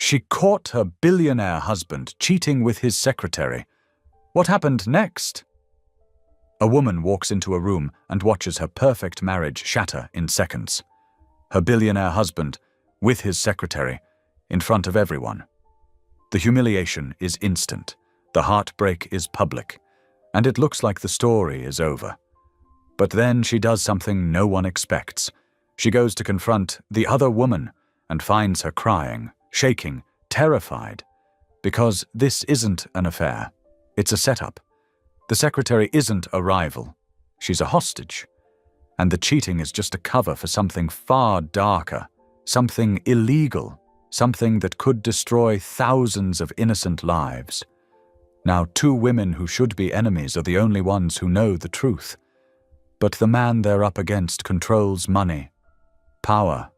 She caught her billionaire husband cheating with his secretary. What happened next? A woman walks into a room and watches her perfect marriage shatter in seconds. Her billionaire husband, with his secretary, in front of everyone. The humiliation is instant, the heartbreak is public, and it looks like the story is over. But then she does something no one expects. She goes to confront the other woman and finds her crying, shaking, terrified, because this isn't an affair. It's a setup. The secretary isn't a rival. She's a hostage. And the cheating is just a cover for something far darker, something illegal, something that could destroy thousands of innocent lives. Now, two women who should be enemies are the only ones who know the truth. But the man they're up against controls money, power,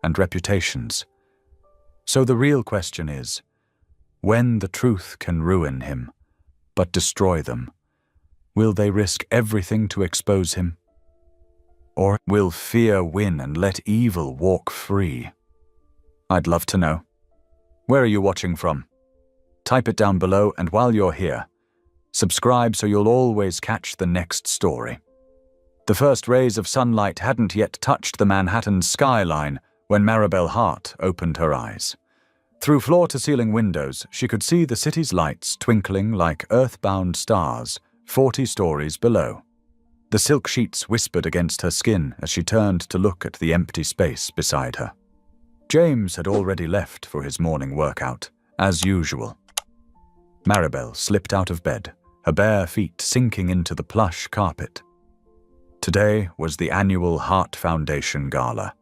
and reputations. So the real question is, when the truth can ruin him, but destroy them, will they risk everything to expose him? Or will fear win and let evil walk free? I'd love to know. Where are you watching from? Type it down below, and while you're here, subscribe so you'll always catch the next story. The first rays of sunlight hadn't yet touched the Manhattan skyline when Maribel Hart opened her eyes. Through floor-to-ceiling windows, she could see the city's lights twinkling like earthbound stars 40 stories below. The silk sheets whispered against her skin as she turned to look at the empty space beside her. James had already left for his morning workout, as usual. Maribel slipped out of bed, her bare feet sinking into the plush carpet. Today was the annual Heart Foundation Gala,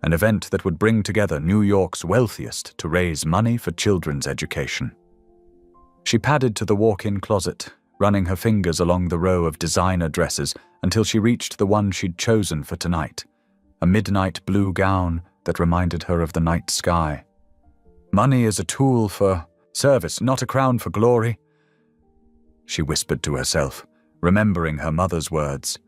an event that would bring together New York's wealthiest to raise money for children's education. She padded to the walk-in closet, running her fingers along the row of designer dresses until she reached the one she'd chosen for tonight, a midnight blue gown that reminded her of the night sky. Money is a tool for service, not a crown for glory, she whispered to herself, remembering her mother's words.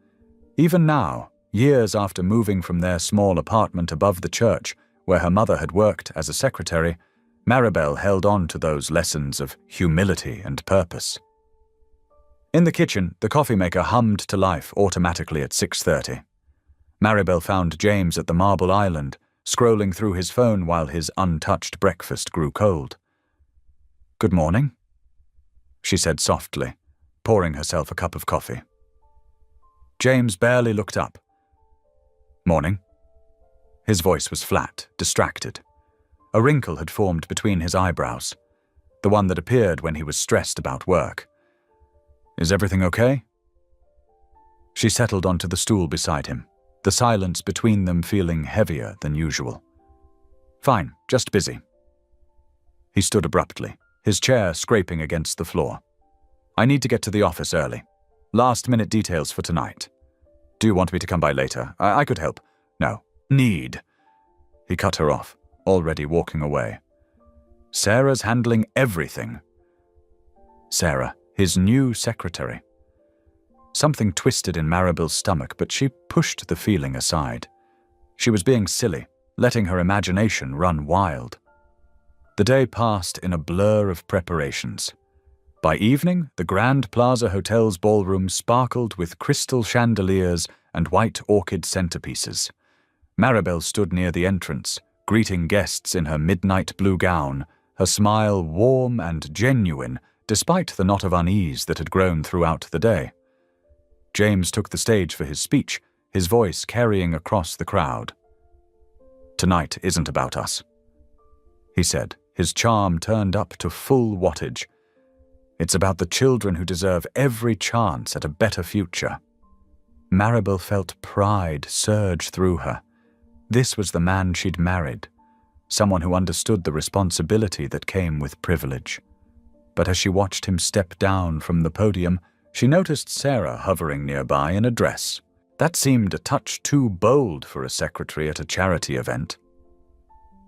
Even now, years after moving from their small apartment above the church, where her mother had worked as a secretary, Maribel held on to those lessons of humility and purpose. In the kitchen, the coffee maker hummed to life automatically at 6:30. Maribel found James at the Marble Island, scrolling through his phone while his untouched breakfast grew cold. "Good morning," she said softly, pouring herself a cup of coffee. James barely looked up. "Morning." His voice was flat, distracted. A wrinkle had formed between his eyebrows, the one that appeared when he was stressed about work. "Is everything okay?" She settled onto the stool beside him, the silence between them feeling heavier than usual. "Fine, just busy." He stood abruptly, his chair scraping against the floor. "I need to get to the office early. Last-minute details for tonight. Do you want me to come by later? I could help." "No. Need." He cut her off, already walking away. Sarah's handling everything. Sarah, his new secretary. Something twisted in Maribel's stomach, but she pushed the feeling aside. She was being silly, letting her imagination run wild. The day passed in a blur of preparations. By evening, the Grand Plaza Hotel's ballroom sparkled with crystal chandeliers and white orchid centerpieces. Maribel stood near the entrance, greeting guests in her midnight blue gown, her smile warm and genuine despite the knot of unease that had grown throughout the day. James took the stage for his speech, his voice carrying across the crowd. "Tonight isn't about us," he said, his charm turned up to full wattage. "It's about the children who deserve every chance at a better future." Maribel felt pride surge through her. This was the man she'd married, someone who understood the responsibility that came with privilege. But as she watched him step down from the podium, she noticed Sarah hovering nearby in a dress. That seemed a touch too bold for a secretary at a charity event.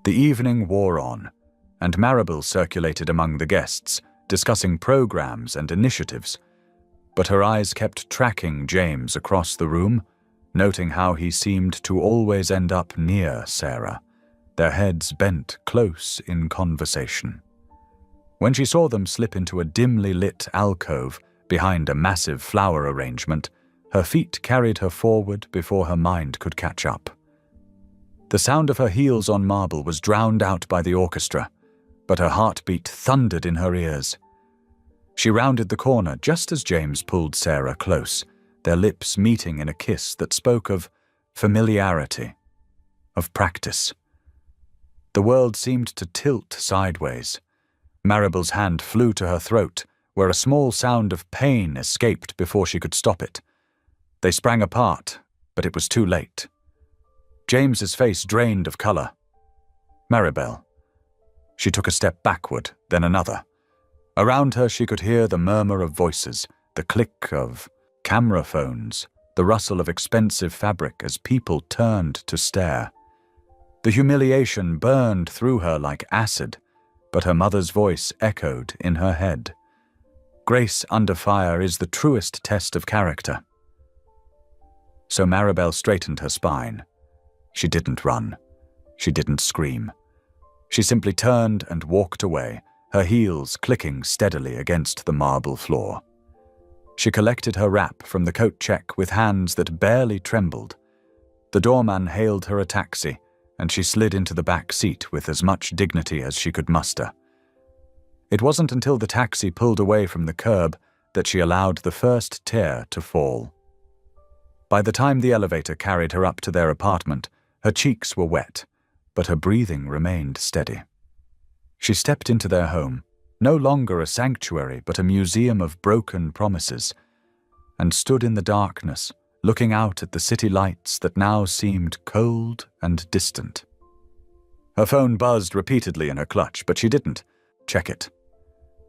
The evening wore on, and Maribel circulated among the guests, discussing programs and initiatives, but her eyes kept tracking James across the room, noting how he seemed to always end up near Sarah, their heads bent close in conversation. When she saw them slip into a dimly lit alcove behind a massive flower arrangement, her feet carried her forward before her mind could catch up. The sound of her heels on marble was drowned out by the orchestra, but her heartbeat thundered in her ears. She rounded the corner just as James pulled Sarah close, their lips meeting in a kiss that spoke of familiarity, of practice. The world seemed to tilt sideways. Maribel's hand flew to her throat, where a small sound of pain escaped before she could stop it. They sprang apart, but it was too late. James's face drained of color. Maribel. She took a step backward, then another. Around her she could hear the murmur of voices, the click of camera phones, the rustle of expensive fabric as people turned to stare. The humiliation burned through her like acid, but her mother's voice echoed in her head. Grace under fire is the truest test of character. So Maribel straightened her spine. She didn't run. She didn't scream. She simply turned and walked away, her heels clicking steadily against the marble floor. She collected her wrap from the coat check with hands that barely trembled. The doorman hailed her a taxi, and she slid into the back seat with as much dignity as she could muster. It wasn't until the taxi pulled away from the curb that she allowed the first tear to fall. By the time the elevator carried her up to their apartment, her cheeks were wet, but her breathing remained steady. She stepped into their home, no longer a sanctuary but a museum of broken promises, and stood in the darkness, looking out at the city lights that now seemed cold and distant. Her phone buzzed repeatedly in her clutch, but she didn't check it.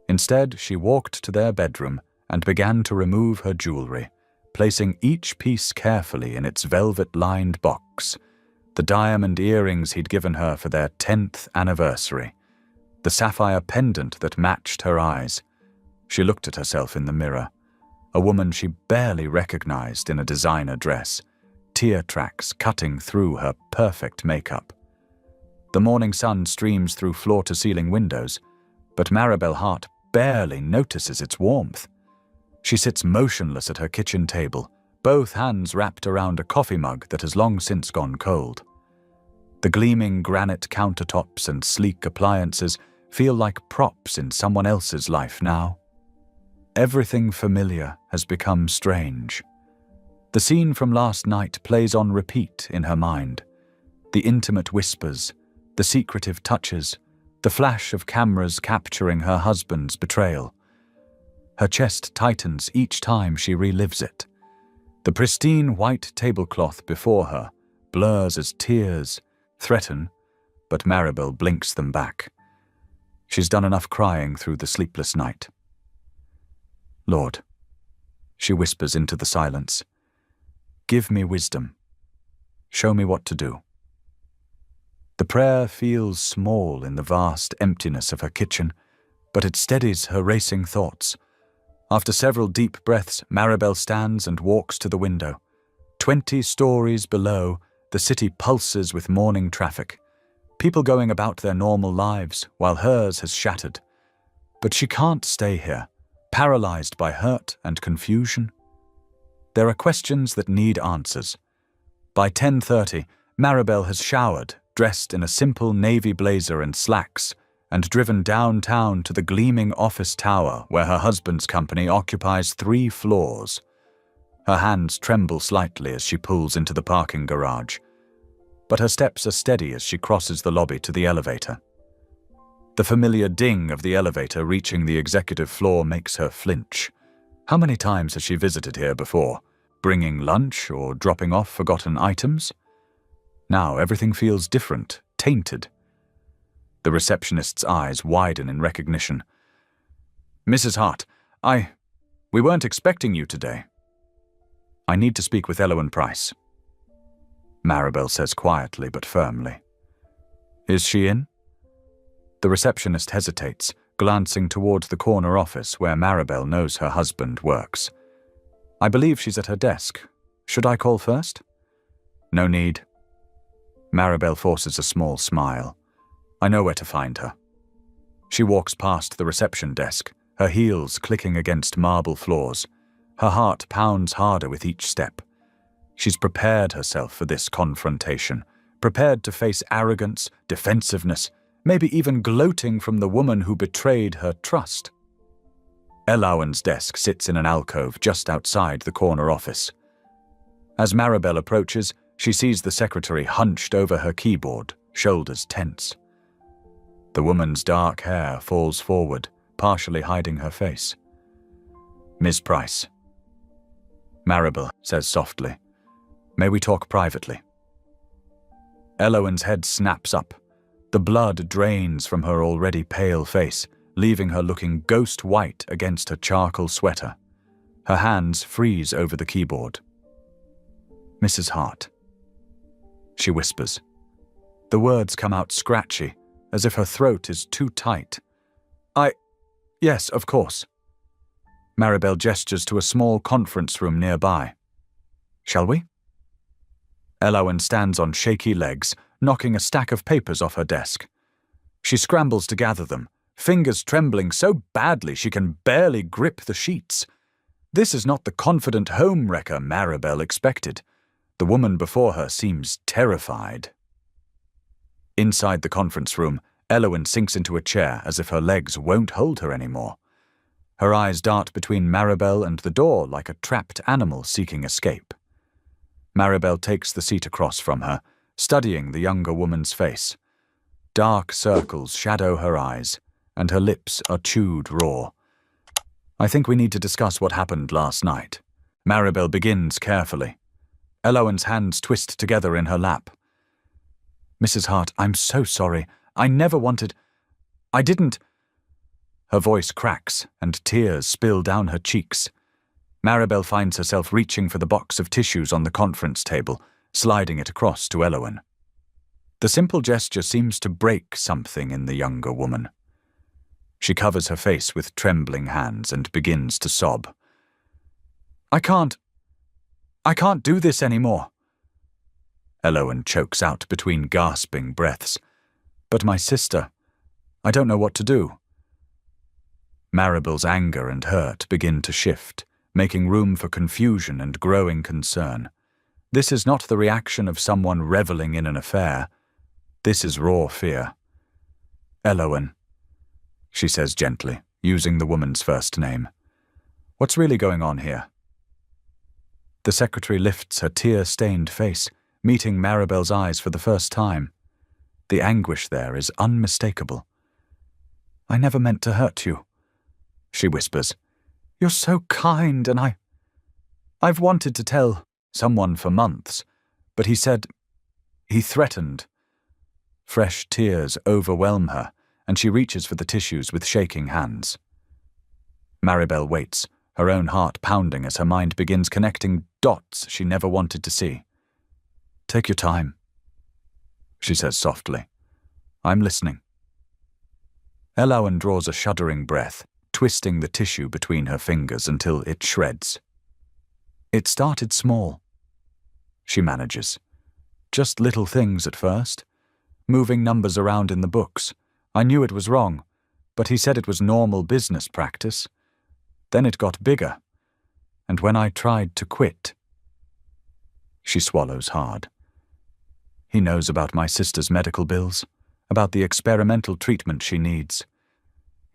Instead, she walked to their bedroom and began to remove her jewelry, placing each piece carefully in its velvet-lined box, the diamond earrings he'd given her for their 10th anniversary, the sapphire pendant that matched her eyes. She looked at herself in the mirror, a woman she barely recognized in a designer dress, tear tracks cutting through her perfect makeup. The morning sun streams through floor-to-ceiling windows, but Maribel Hart barely notices its warmth. She sits motionless at her kitchen table, both hands wrapped around a coffee mug that has long since gone cold. The gleaming granite countertops and sleek appliances feel like props in someone else's life now. Everything familiar has become strange. The scene from last night plays on repeat in her mind. The intimate whispers, the secretive touches, the flash of cameras capturing her husband's betrayal. Her chest tightens each time she relives it. The pristine white tablecloth before her blurs as tears threaten, but Maribel blinks them back. She's done enough crying through the sleepless night. Lord, she whispers into the silence, give me wisdom. Show me what to do. The prayer feels small in the vast emptiness of her kitchen, but it steadies her racing thoughts. After several deep breaths, Maribel stands and walks to the window. 20 stories below, the city pulses with morning traffic. People going about their normal lives, while hers has shattered. But she can't stay here, paralyzed by hurt and confusion. There are questions that need answers. By 10:30, Maribel has showered, dressed in a simple navy blazer and slacks, and driven downtown to the gleaming office tower where her husband's company occupies 3 floors. Her hands tremble slightly as she pulls into the parking garage, but her steps are steady as she crosses the lobby to the elevator. The familiar ding of the elevator reaching the executive floor makes her flinch. How many times has she visited here before, bringing lunch or dropping off forgotten items? Now everything feels different, tainted. The receptionist's eyes widen in recognition. Mrs. Hart, we weren't expecting you today. I need to speak with Elowen Price. Maribel says quietly but firmly. Is she in? The receptionist hesitates, glancing towards the corner office where Maribel knows her husband works. I believe she's at her desk. Should I call first? No need. Maribel forces a small smile. I know where to find her. She walks past the reception desk, her heels clicking against marble floors. Her heart pounds harder with each step. She's prepared herself for this confrontation, prepared to face arrogance, defensiveness, maybe even gloating from the woman who betrayed her trust. Elowen's desk sits in an alcove just outside the corner office. As Maribel approaches, she sees the secretary hunched over her keyboard, shoulders tense. The woman's dark hair falls forward, partially hiding her face. "Miss Price." Maribel says softly, "May we talk privately?" Elowen's head snaps up. The blood drains from her already pale face, leaving her looking ghost white against her charcoal sweater. Her hands freeze over the keyboard. "Mrs. Hart," she whispers. The words come out scratchy, as if her throat is too tight. Yes, of course." Maribel gestures to a small conference room nearby. "Shall we?" Elowen stands on shaky legs, knocking a stack of papers off her desk. She scrambles to gather them, fingers trembling so badly she can barely grip the sheets. This is not the confident home-wrecker Maribel expected. The woman before her seems terrified. Inside the conference room, Elowen sinks into a chair as if her legs won't hold her anymore. Her eyes dart between Maribel and the door like a trapped animal seeking escape. Maribel takes the seat across from her, studying the younger woman's face. Dark circles shadow her eyes, and her lips are chewed raw. "I think we need to discuss what happened last night." Maribel begins carefully. Elowen's hands twist together in her lap. "Mrs. Hart, I'm so sorry. I never wanted... I didn't..." Her voice cracks, and tears spill down her cheeks. Maribel finds herself reaching for the box of tissues on the conference table, sliding it across to Elowen. The simple gesture seems to break something in the younger woman. She covers her face with trembling hands and begins to sob. I can't do this anymore." Elowen chokes out between gasping breaths. "But my sister, I don't know what to do." Maribel's anger and hurt begin to shift, making room for confusion and growing concern. This is not the reaction of someone reveling in an affair. This is raw fear. "Elowen," she says gently, using the woman's first name. "What's really going on here?" The secretary lifts her tear-stained face, meeting Maribel's eyes for the first time. The anguish there is unmistakable. "I never meant to hurt you," she whispers. "You're so kind, and I've wanted to tell someone for months, but he threatened." Fresh tears overwhelm her, and she reaches for the tissues with shaking hands. Maribel waits, her own heart pounding as her mind begins connecting dots she never wanted to see. "Take your time," she says softly. "I'm listening." Elowen draws a shuddering breath, twisting the tissue between her fingers until it shreds. "It started small," she manages. "Just little things at first. Moving numbers around in the books. I knew it was wrong, but he said it was normal business practice. Then it got bigger. And when I tried to quit..." She swallows hard. "He knows about my sister's medical bills, about the experimental treatment she needs.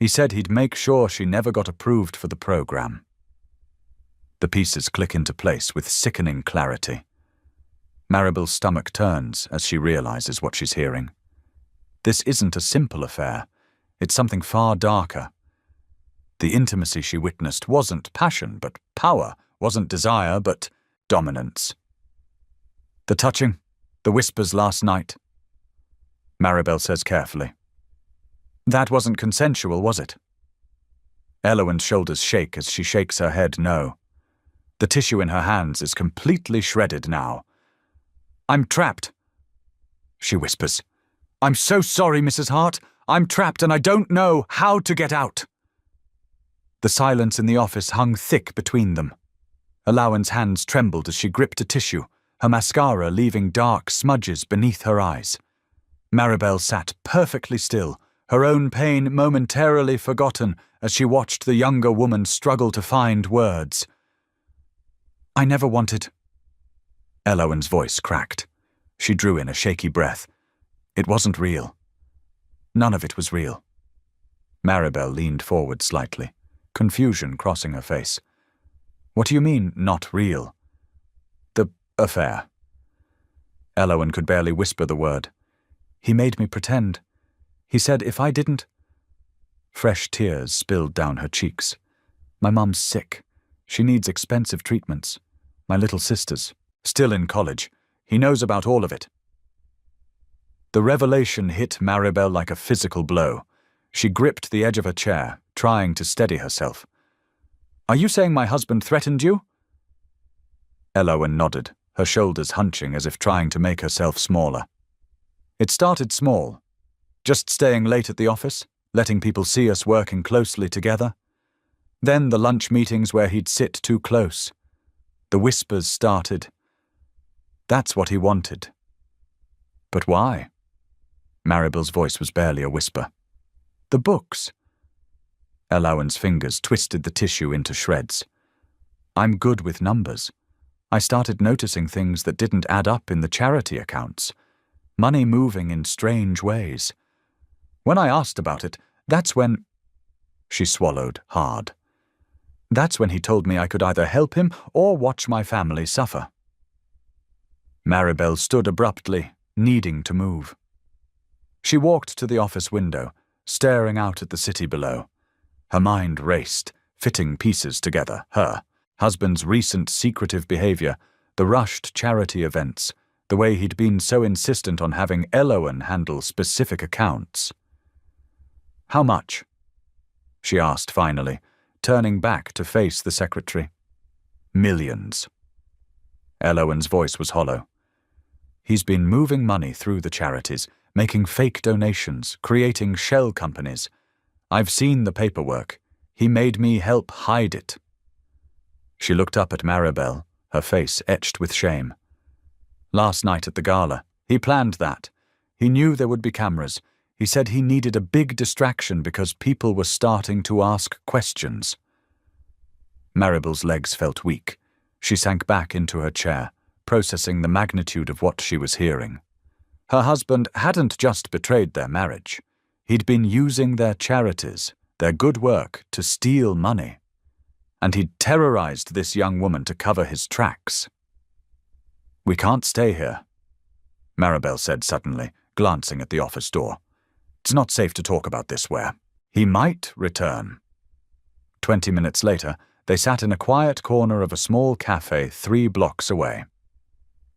He said he'd make sure she never got approved for the program." The pieces click into place with sickening clarity. Maribel's stomach turns as she realizes what she's hearing. This isn't a simple affair. It's something far darker. The intimacy she witnessed wasn't passion, but power, wasn't desire, but dominance. "The touching, the whispers last night," Maribel says carefully. "That wasn't consensual, was it?" Elowen's shoulders shake as she shakes her head no. The tissue in her hands is completely shredded now. "I'm trapped," she whispers. "I'm so sorry, Mrs. Hart. I'm trapped and I don't know how to get out." The silence in the office hung thick between them. Elowen's hands trembled as she gripped a tissue, her mascara leaving dark smudges beneath her eyes. Maribel sat perfectly still, her own pain momentarily forgotten as she watched the younger woman struggle to find words. "I never wanted—" Elowen's voice cracked. She drew in a shaky breath. It wasn't real. None of it was real. Maribel leaned forward slightly, confusion crossing her face. "What do you mean, not real?" "The affair." Elowen could barely whisper the word. "He made me pretend. He said if I didn't—" Fresh tears spilled down her cheeks. "My mom's sick. She needs expensive treatments. My little sister's still in college. He knows about all of it." The revelation hit Maribel like a physical blow. She gripped the edge of her chair, trying to steady herself. "Are you saying my husband threatened you?" Elowen nodded, her shoulders hunching as if trying to make herself smaller. "It started small. Just staying late at the office, letting people see us working closely together. Then the lunch meetings where he'd sit too close. The whispers started. That's what he wanted." "But why?" Maribel's voice was barely a whisper. "The books." Elowen's fingers twisted the tissue into shreds. "I'm good with numbers. I started noticing things that didn't add up in the charity accounts. Money moving in strange ways. When I asked about it, that's when—" She swallowed hard. "That's when he told me I could either help him or watch my family suffer." Maribel stood abruptly, needing to move. She walked to the office window, staring out at the city below. Her mind raced, fitting pieces together. Her husband's recent secretive behavior, the rushed charity events, the way he'd been so insistent on having Elowen handle specific accounts. "How much?" she asked finally, turning back to face the secretary. "Millions." Elowen's voice was hollow. "He's been moving money through the charities, making fake donations, creating shell companies. I've seen the paperwork. He made me help hide it." She looked up at Maribel, her face etched with shame. "Last night at the gala, he planned that. He knew there would be cameras. He said he needed a big distraction because people were starting to ask questions." Maribel's legs felt weak. She sank back into her chair, processing the magnitude of what she was hearing. Her husband hadn't just betrayed their marriage. He'd been using their charities, their good work, to steal money. And he'd terrorized this young woman to cover his tracks. "We can't stay here," Maribel said suddenly, glancing at the office door. "It's not safe to talk about this where he might return." 20 minutes later, they sat in a quiet corner of a small cafe 3 blocks away.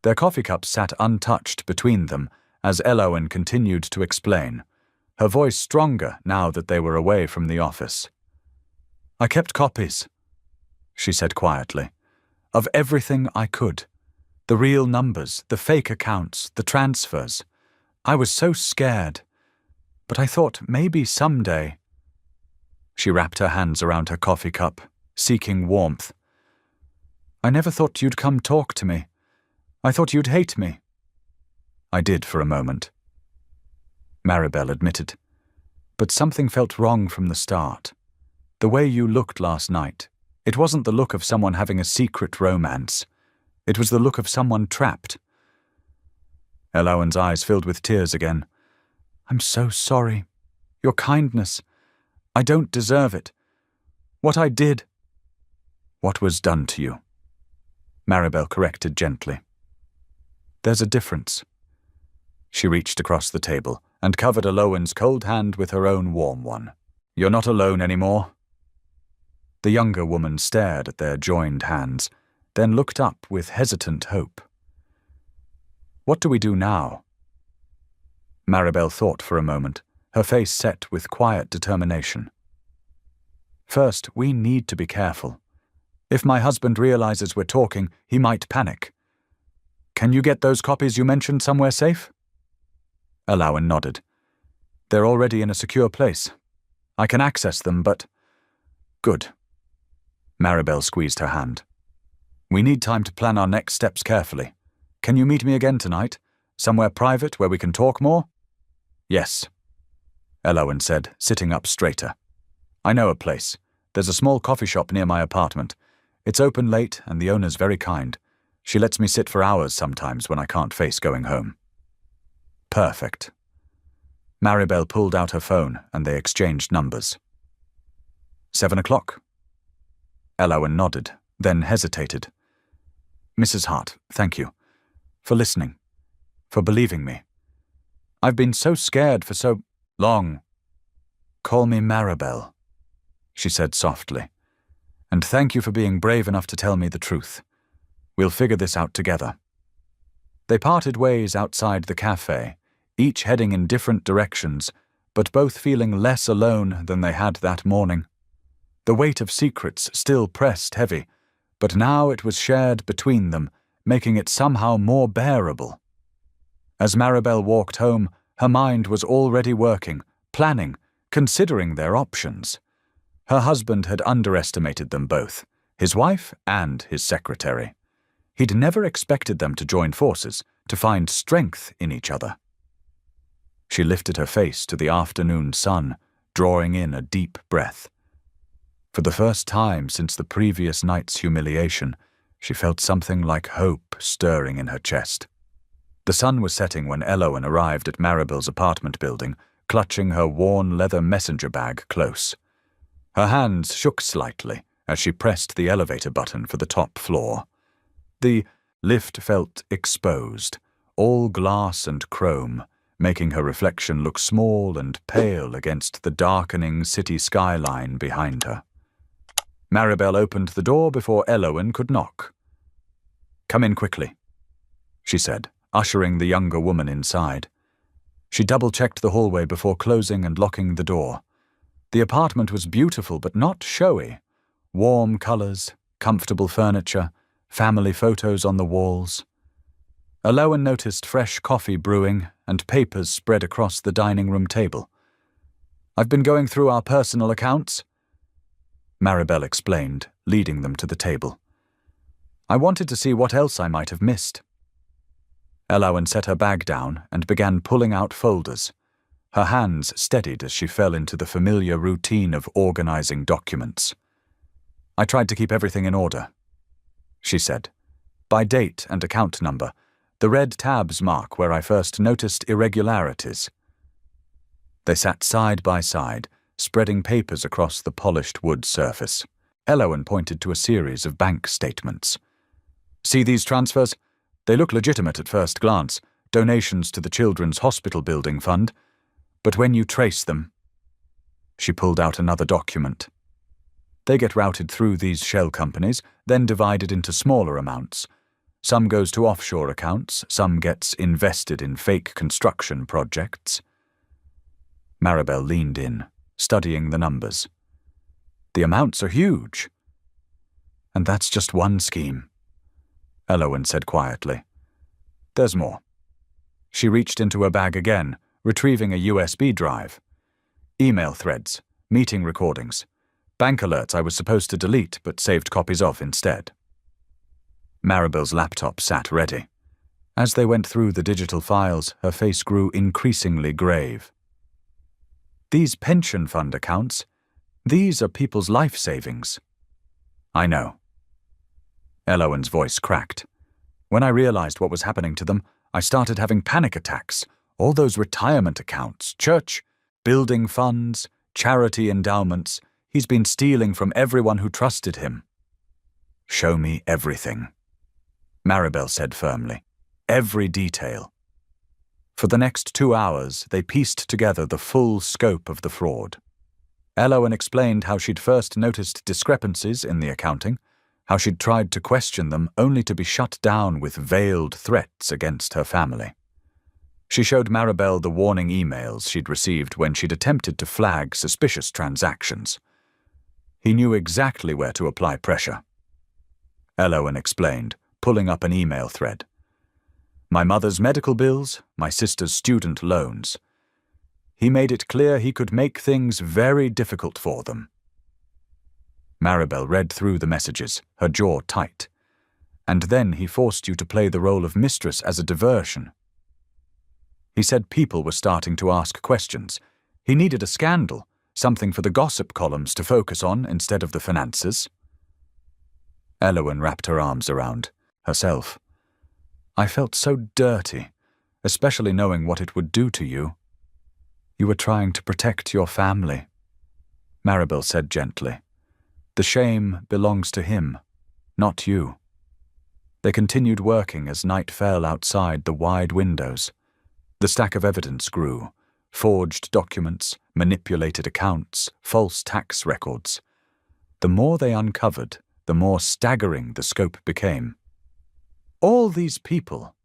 Their coffee cups sat untouched between them as Elowen continued to explain, her voice stronger now that they were away from the office. "I kept copies," she said quietly, "of everything I could. The real numbers, the fake accounts, the transfers. I was so scared. But I thought maybe someday—" She wrapped her hands around her coffee cup, seeking warmth. "I never thought you'd come talk to me. I thought you'd hate me." "I did for a moment," Maribel admitted. "But something felt wrong from the start. The way you looked last night, it wasn't the look of someone having a secret romance. It was the look of someone trapped." Elowen's eyes filled with tears again. "I'm so sorry. Your kindness. I don't deserve it. What I did—" "What was done to you?" Maribel corrected gently. "There's a difference." She reached across the table and covered Elowen's cold hand with her own warm one. "You're not alone anymore." The younger woman stared at their joined hands, then looked up with hesitant hope. "What do we do now?" Maribel thought for a moment, her face set with quiet determination. "First, we need to be careful. If my husband realizes we're talking, he might panic. Can you get those copies you mentioned somewhere safe?" Elowen nodded. "They're already in a secure place. I can access them, but—" "Good." Maribel squeezed her hand. "We need time to plan our next steps carefully. Can you meet me again tonight? Somewhere private where we can talk more? Yes, Elowen said, sitting up straighter. I know a place. There's a small coffee shop near my apartment. It's open late and the owner's very kind. She lets me sit for hours sometimes when I can't face going home. Perfect. Maribel pulled out her phone and they exchanged numbers. 7 o'clock. Elowen nodded, then hesitated. Mrs. Hart, thank you. For listening. For believing me. I've been so scared for so long. Call me Maribel, she said softly. And thank you for being brave enough to tell me the truth. We'll figure this out together. They parted ways outside the cafe, each heading in different directions, but both feeling less alone than they had that morning. The weight of secrets still pressed heavy, but now it was shared between them, making it somehow more bearable. As Maribel walked home, her mind was already working, planning, considering their options. Her husband had underestimated them both, his wife and his secretary. He'd never expected them to join forces, to find strength in each other. She lifted her face to the afternoon sun, drawing in a deep breath. For the first time since the previous night's humiliation, she felt something like hope stirring in her chest. The sun was setting when Elowen arrived at Maribel's apartment building, clutching her worn leather messenger bag close. Her hands shook slightly as she pressed the elevator button for the top floor. The lift felt exposed, all glass and chrome, making her reflection look small and pale against the darkening city skyline behind her. Maribel opened the door before Elowen could knock. Come in quickly, she said, ushering the younger woman inside. She double-checked the hallway before closing and locking the door. The apartment was beautiful but not showy. Warm colors, comfortable furniture, family photos on the walls. Elowen noticed fresh coffee brewing and papers spread across the dining room table. I've been going through our personal accounts, Maribel explained, leading them to the table. I wanted to see what else I might have missed. Elowen set her bag down and began pulling out folders. Her hands steadied as she fell into the familiar routine of organizing documents. I tried to keep everything in order, she said. By date and account number, the red tabs mark where I first noticed irregularities. They sat side by side, spreading papers across the polished wood surface. Elowen pointed to a series of bank statements. See these transfers? They look legitimate at first glance, donations to the Children's Hospital Building Fund. But when you trace them... She pulled out another document. They get routed through these shell companies, then divided into smaller amounts. Some goes to offshore accounts, some gets invested in fake construction projects. Maribel leaned in, studying the numbers. The amounts are huge. And that's just one scheme, Elowen said quietly. There's more. She reached into her bag again, retrieving a USB drive. Email threads, meeting recordings, bank alerts I was supposed to delete but saved copies of instead. Maribel's laptop sat ready. As they went through the digital files, her face grew increasingly grave. These pension fund accounts, these are people's life savings. I know. Elowen's voice cracked. When I realized what was happening to them, I started having panic attacks. All those retirement accounts, church, building funds, charity endowments, he's been stealing from everyone who trusted him. Show me everything, Maribel said firmly. Every detail. For the next 2 hours, they pieced together the full scope of the fraud. Elowen explained how she'd first noticed discrepancies in the accounting, how she'd tried to question them only to be shut down with veiled threats against her family. She showed Maribel the warning emails she'd received when she'd attempted to flag suspicious transactions. He knew exactly where to apply pressure. Elowen explained, pulling up an email thread. My mother's medical bills, my sister's student loans. He made it clear he could make things very difficult for them. Maribel read through the messages, her jaw tight. And then he forced you to play the role of mistress as a diversion. He said people were starting to ask questions. He needed a scandal, something for the gossip columns to focus on instead of the finances. Elowen wrapped her arms around herself. I felt so dirty, especially knowing what it would do to you. You were trying to protect your family, Maribel said gently. The shame belongs to him, not you. They continued working as night fell outside the wide windows. The stack of evidence grew. Forged documents, manipulated accounts, false tax records. The more they uncovered, the more staggering the scope became. All these people,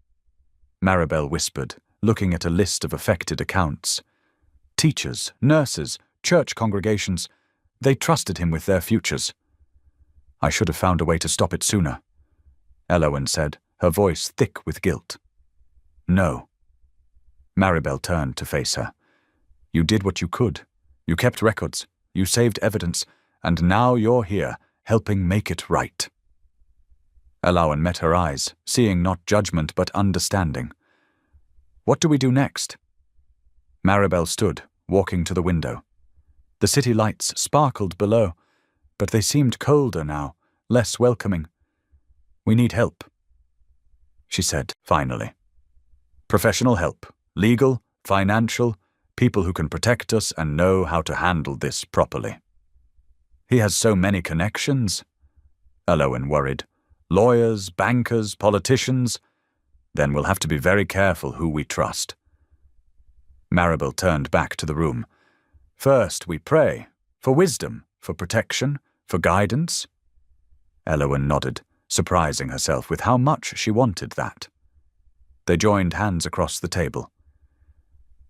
Maribel whispered, looking at a list of affected accounts. Teachers, nurses, church congregations, they trusted him with their futures. I should have found a way to stop it sooner, Elowen said, her voice thick with guilt. No. Maribel turned to face her. You did what you could. You kept records. You saved evidence. And now you're here, helping make it right. Elowen met her eyes, seeing not judgment but understanding. What do we do next? Maribel stood, walking to the window. The city lights sparkled below, but they seemed colder now, less welcoming. We need help, she said finally. Professional help, legal, financial, people who can protect us and know how to handle this properly. He has so many connections, Elowen worried. Lawyers, bankers, politicians. Then we'll have to be very careful who we trust. Maribel turned back to the room. First, we pray, for wisdom, for protection, for guidance. Elowen nodded, surprising herself with how much she wanted that. They joined hands across the table.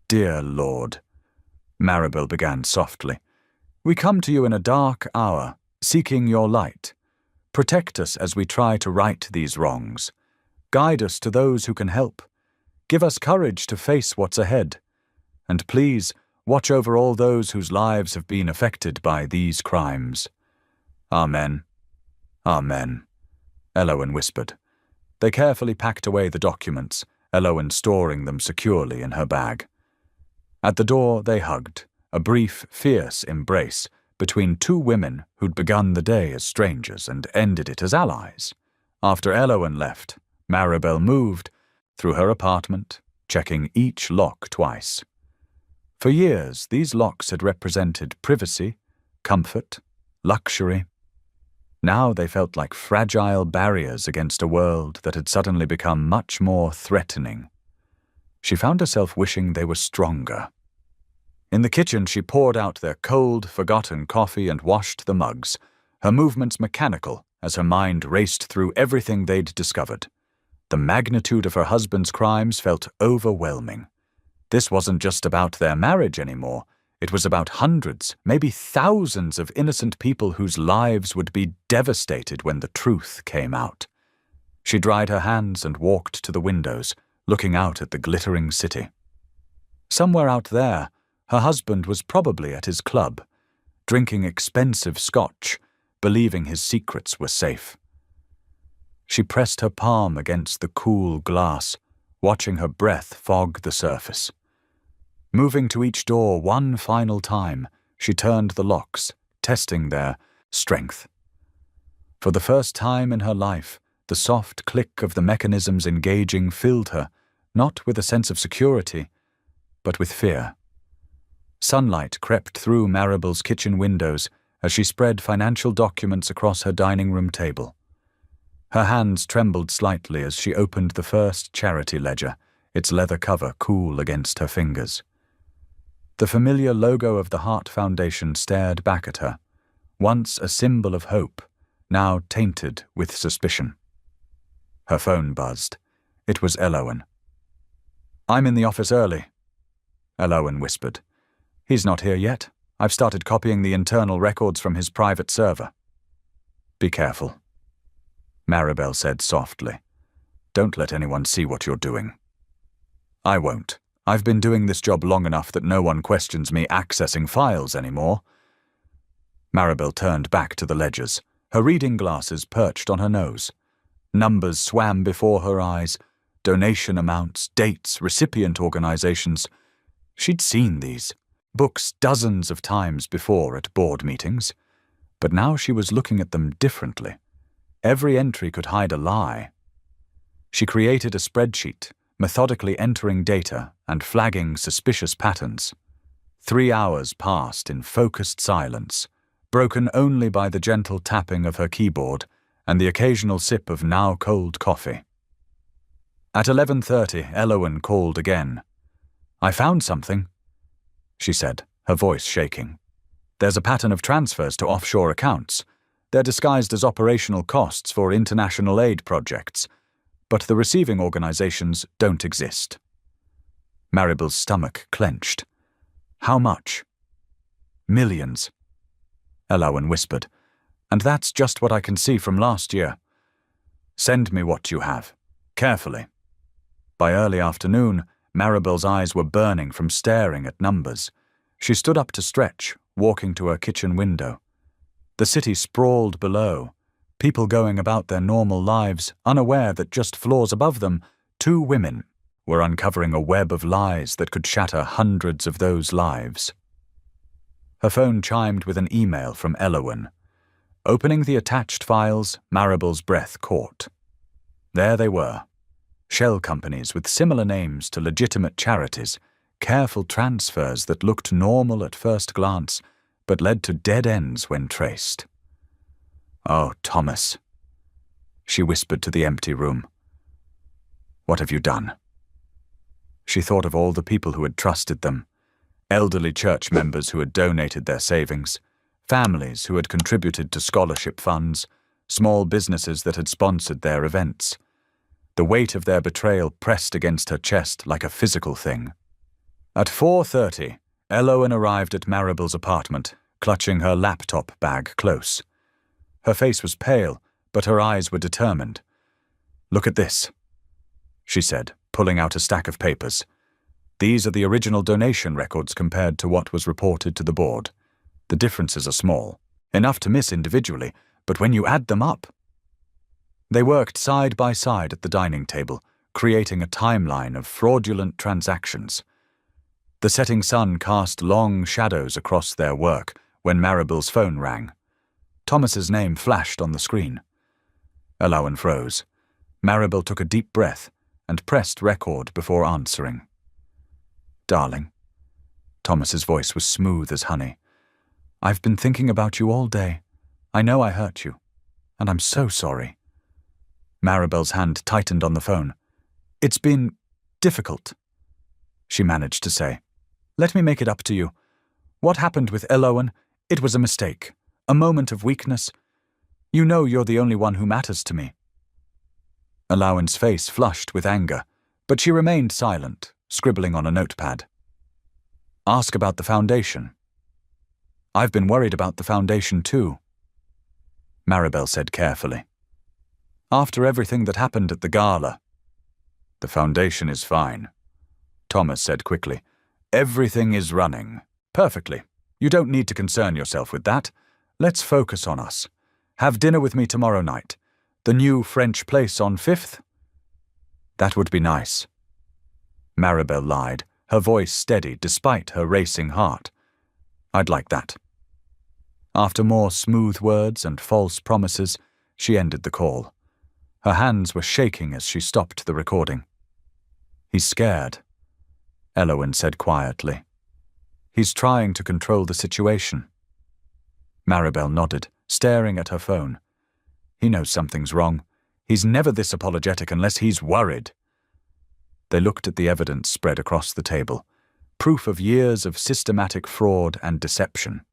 Dear Lord, Maribel began softly, we come to you in a dark hour, seeking your light. Protect us as we try to right these wrongs. Guide us to those who can help. Give us courage to face what's ahead. And please, watch over all those whose lives have been affected by these crimes. Amen. Amen, Elowen whispered. They carefully packed away the documents, Elowen storing them securely in her bag. At the door they hugged, a brief, fierce embrace between two women who'd begun the day as strangers and ended it as allies. After Elowen left, Maribel moved through her apartment, checking each lock twice. For years, these locks had represented privacy, comfort, luxury. Now they felt like fragile barriers against a world that had suddenly become much more threatening. She found herself wishing they were stronger. In the kitchen, she poured out their cold, forgotten coffee and washed the mugs, her movements mechanical as her mind raced through everything they'd discovered. The magnitude of her husband's crimes felt overwhelming. This wasn't just about their marriage anymore. It was about hundreds, maybe thousands of innocent people whose lives would be devastated when the truth came out. She dried her hands and walked to the windows, looking out at the glittering city. Somewhere out there, her husband was probably at his club, drinking expensive scotch, believing his secrets were safe. She pressed her palm against the cool glass, watching her breath fog the surface. Moving to each door one final time, she turned the locks, testing their strength. For the first time in her life, the soft click of the mechanisms engaging filled her, not with a sense of security, but with fear. Sunlight crept through Maribel's kitchen windows as she spread financial documents across her dining room table. Her hands trembled slightly as she opened the first charity ledger, its leather cover cool against her fingers. The familiar logo of the Heart Foundation stared back at her, once a symbol of hope, now tainted with suspicion. Her phone buzzed. It was Elowen. "I'm in the office early," Elowen whispered. "He's not here yet. I've started copying the internal records from his private server." "Be careful," Maribel said softly. "Don't let anyone see what you're doing." "I won't. I've been doing this job long enough that no one questions me accessing files anymore." Maribel turned back to the ledgers, her reading glasses perched on her nose. Numbers swam before her eyes, donation amounts, dates, recipient organizations. She'd seen these books dozens of times before at board meetings, but now she was looking at them differently. Every entry could hide a lie. She created a spreadsheet, methodically entering data and flagging suspicious patterns. 3 hours passed in focused silence, broken only by the gentle tapping of her keyboard and the occasional sip of now-cold coffee. At 11:30, Elowen called again. "I found something," she said, her voice shaking. "There's a pattern of transfers to offshore accounts. They're disguised as operational costs for international aid projects, but the receiving organizations don't exist." Maribel's stomach clenched. "How much?" "Millions," Elowen whispered. "And that's just what I can see from last year. Send me what you have, carefully." By early afternoon, Maribel's eyes were burning from staring at numbers. She stood up to stretch, walking to her kitchen window. The city sprawled below, people going about their normal lives, unaware that just floors above them, 2 women were uncovering a web of lies that could shatter hundreds of those lives. Her phone chimed with an email from Elowen. Opening the attached files, Maribel's breath caught. There they were. Shell companies with similar names to legitimate charities, careful transfers that looked normal at first glance, but led to dead ends when traced. "Oh, Thomas," she whispered to the empty room. "What have you done?" She thought of all the people who had trusted them, elderly church members who had donated their savings, families who had contributed to scholarship funds, small businesses that had sponsored their events. The weight of their betrayal pressed against her chest like a physical thing. At 4:30, Elowen arrived at Maribel's apartment, clutching her laptop bag close. Her face was pale, but her eyes were determined. "Look at this," she said, pulling out a stack of papers. "These are the original donation records compared to what was reported to the board. The differences are small, enough to miss individually, but when you add them up..." They worked side by side at the dining table, creating a timeline of fraudulent transactions. The setting sun cast long shadows across their work when Maribel's phone rang. Thomas's name flashed on the screen. Elowen froze. Maribel took a deep breath and pressed record before answering. "Darling," Thomas's voice was smooth as honey. "I've been thinking about you all day. I know I hurt you, and I'm so sorry." Maribel's hand tightened on the phone. "It's been difficult," she managed to say. "Let me make it up to you. What happened with Elowen? It was a mistake, a moment of weakness. You know you're the only one who matters to me." Elowen's face flushed with anger, but she remained silent, scribbling on a notepad. "Ask about the foundation." "I've been worried about the foundation too," Maribel said carefully. "After everything that happened at the gala." "The foundation is fine," Thomas said quickly. "Everything is running perfectly. You don't need to concern yourself with that. Let's focus on us. Have dinner with me tomorrow night. The new French place on 5th? "That would be nice." Maribel lied, her voice steady despite her racing heart. "I'd like that." After more smooth words and false promises, she ended the call. Her hands were shaking as she stopped the recording. "He's scared," Elowen said quietly. "He's trying to control the situation." Maribel nodded, staring at her phone. "He knows something's wrong. He's never this apologetic unless he's worried." They looked at the evidence spread across the table, proof of years of systematic fraud and deception.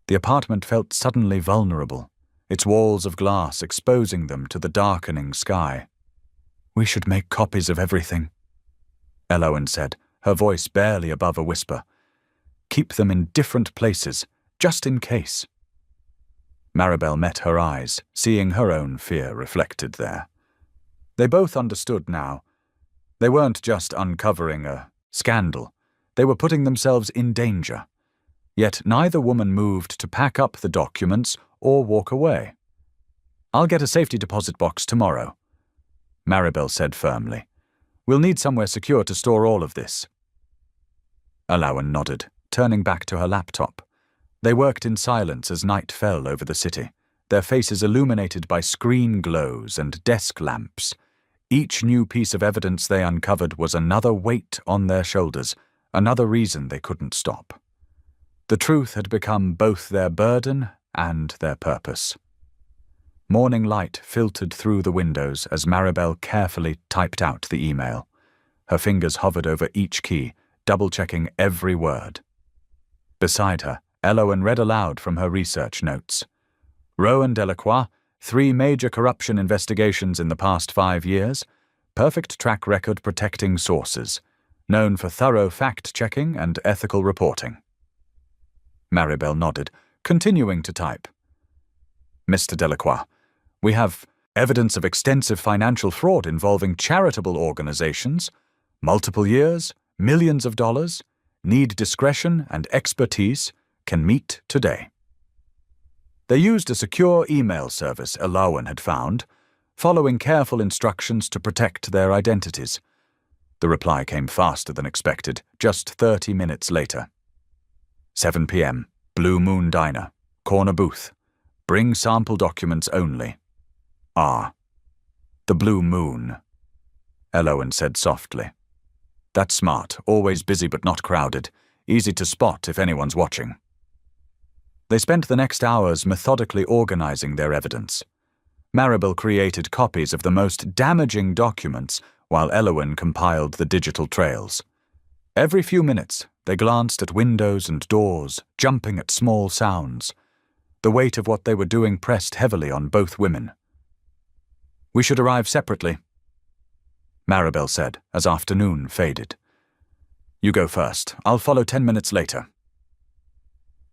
The apartment felt suddenly vulnerable, its walls of glass exposing them to the darkening sky. "We should make copies of everything," Elowen said, her voice barely above a whisper. "Keep them in different places, just in case." Maribel met her eyes, seeing her own fear reflected there. They both understood now. They weren't just uncovering a scandal. They were putting themselves in danger. Yet neither woman moved to pack up the documents or walk away. I'll get a safety deposit box tomorrow, Maribel said firmly. We'll need somewhere secure to store all of this. Alawan nodded, turning back to her laptop. They worked in silence as night fell over the city, their faces illuminated by screen glows and desk lamps. Each new piece of evidence they uncovered was another weight on their shoulders, another reason they couldn't stop. The truth had become both their burden and their purpose. Morning light filtered through the windows as Maribel carefully typed out the email. Her fingers hovered over each key, double-checking every word. Beside her, Elowen read aloud from her research notes. Rowan Delacroix, 3 major corruption investigations in the past 5 years, perfect track record protecting sources, known for thorough fact-checking and ethical reporting. Maribel nodded, continuing to type. Mr. Delacroix, we have evidence of extensive financial fraud involving charitable organizations, multiple years, millions of dollars, need discretion and expertise, can meet today. They used a secure email service Alawan had found, following careful instructions to protect their identities. The reply came faster than expected, just 30 minutes later. 7 p.m., Blue Moon Diner, corner booth. Bring sample documents only. R. The Blue Moon, Elowen said softly. That's smart, always busy but not crowded, easy to spot if anyone's watching. They spent the next hours methodically organizing their evidence. Maribel created copies of the most damaging documents while Elowen compiled the digital trails. Every few minutes, they glanced at windows and doors, jumping at small sounds. The weight of what they were doing pressed heavily on both women. We should arrive separately, Maribel said as afternoon faded. You go first. I'll follow 10 minutes later.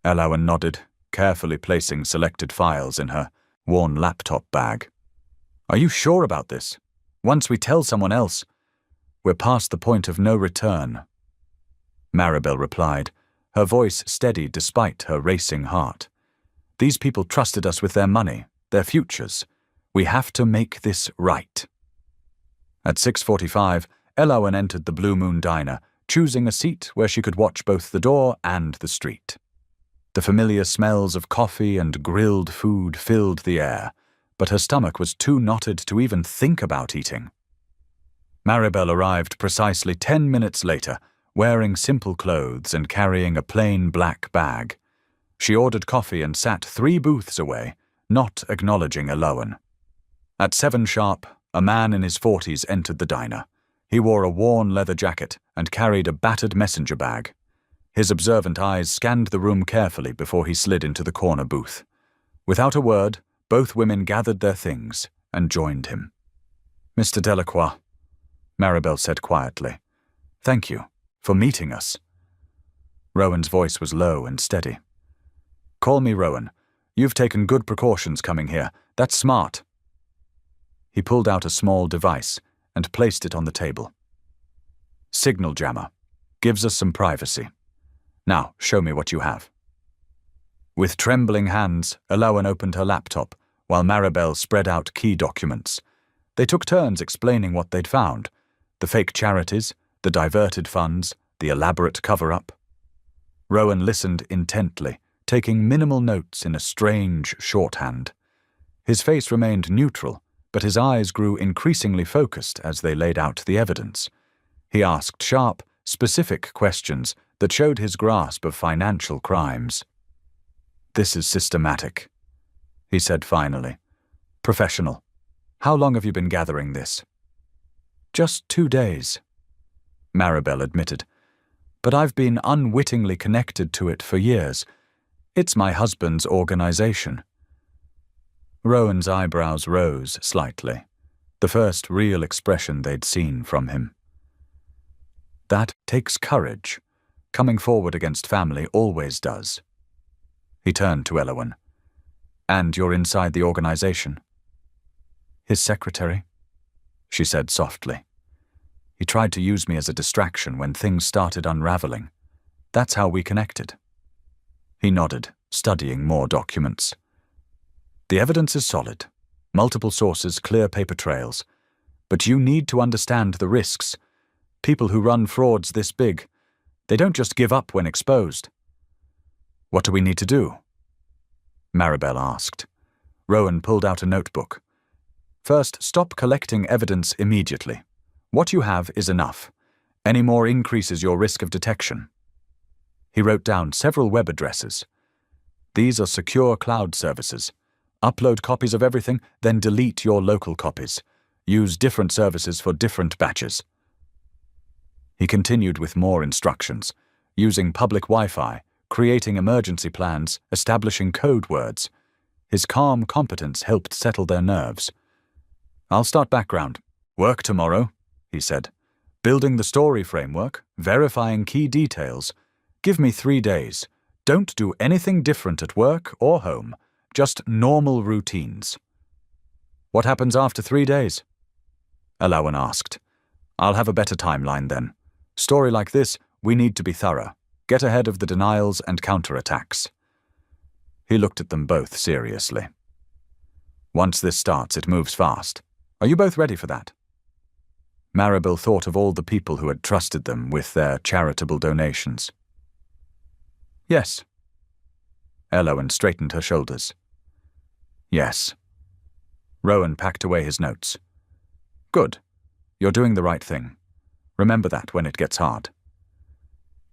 Elowen nodded, carefully placing selected files in her worn laptop bag. Are you sure about this? Once we tell someone else, we're past the point of no return. Maribel replied, her voice steady despite her racing heart. These people trusted us with their money, their futures. We have to make this right. At 6:45, Elowen entered the Blue Moon Diner, choosing a seat where she could watch both the door and the street. The familiar smells of coffee and grilled food filled the air, but her stomach was too knotted to even think about eating. Maribel arrived precisely 10 minutes later, wearing simple clothes and carrying a plain black bag. She ordered coffee and sat 3 booths away, not acknowledging Elowen. At 7 sharp, a man in his 40s entered the diner. He wore a worn leather jacket and carried a battered messenger bag. His observant eyes scanned the room carefully before he slid into the corner booth. Without a word, both women gathered their things and joined him. Mr. Delacroix, Maribel said quietly, thank you for meeting us. Rowan's voice was low and steady. Call me Rowan. You've taken good precautions coming here. That's smart. He pulled out a small device and placed it on the table. Signal jammer. Gives us some privacy. Now, show me what you have. With trembling hands, Elowen opened her laptop, while Maribel spread out key documents. They took turns explaining what they'd found. The fake charities, the diverted funds, the elaborate cover-up. Rowan listened intently, taking minimal notes in a strange shorthand. His face remained neutral, but his eyes grew increasingly focused as they laid out the evidence. He asked sharp, specific questions that showed his grasp of financial crimes. This is systematic, he said finally. Professional. How long have you been gathering this? Just 2 days, Maribel admitted. But I've been unwittingly connected to it for years. It's my husband's organization. Rowan's eyebrows rose slightly, the first real expression they'd seen from him. That takes courage. Coming forward against family always does. He turned to Elowen. And you're inside the organization? His secretary, she said softly. He tried to use me as a distraction when things started unraveling. That's how we connected. He nodded, studying more documents. The evidence is solid. Multiple sources, clear paper trails. But you need to understand the risks. People who run frauds this big, they don't just give up when exposed. What do we need to do? Maribel asked. Rowan pulled out a notebook. First, stop collecting evidence immediately. What you have is enough. Any more increases your risk of detection. He wrote down several web addresses. These are secure cloud services. Upload copies of everything, then delete your local copies. Use different services for different batches. He continued with more instructions, using public Wi-Fi, creating emergency plans, establishing code words. His calm competence helped settle their nerves. I'll start background. Work tomorrow, he said. Building the story framework, verifying key details. Give me 3 days. Don't do anything different at work or home. Just normal routines. What happens after 3 days? Alawan asked. I'll have a better timeline then. Story like this, we need to be thorough. Get ahead of the denials and counterattacks. He looked at them both seriously. Once this starts, it moves fast. Are you both ready for that? Maribel thought of all the people who had trusted them with their charitable donations. Yes. Alawan straightened her shoulders. Yes. Rowan packed away his notes. Good. You're doing the right thing. Remember that when it gets hard.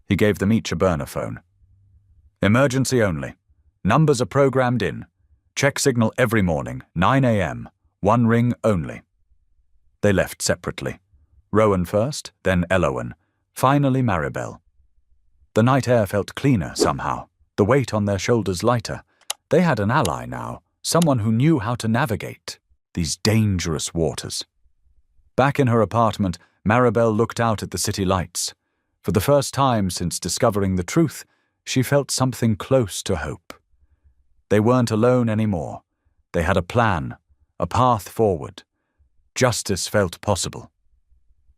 He gave them each a burner phone. Emergency only. Numbers are programmed in. Check signal every morning, 9 a.m. 1 ring only. They left separately. Rowan first, then Alawan, finally Maribel. The night air felt cleaner somehow, the weight on their shoulders lighter. They had an ally now, someone who knew how to navigate these dangerous waters. Back in her apartment, Maribel looked out at the city lights. For the first time since discovering the truth, she felt something close to hope. They weren't alone anymore. They had a plan, a path forward. Justice felt possible.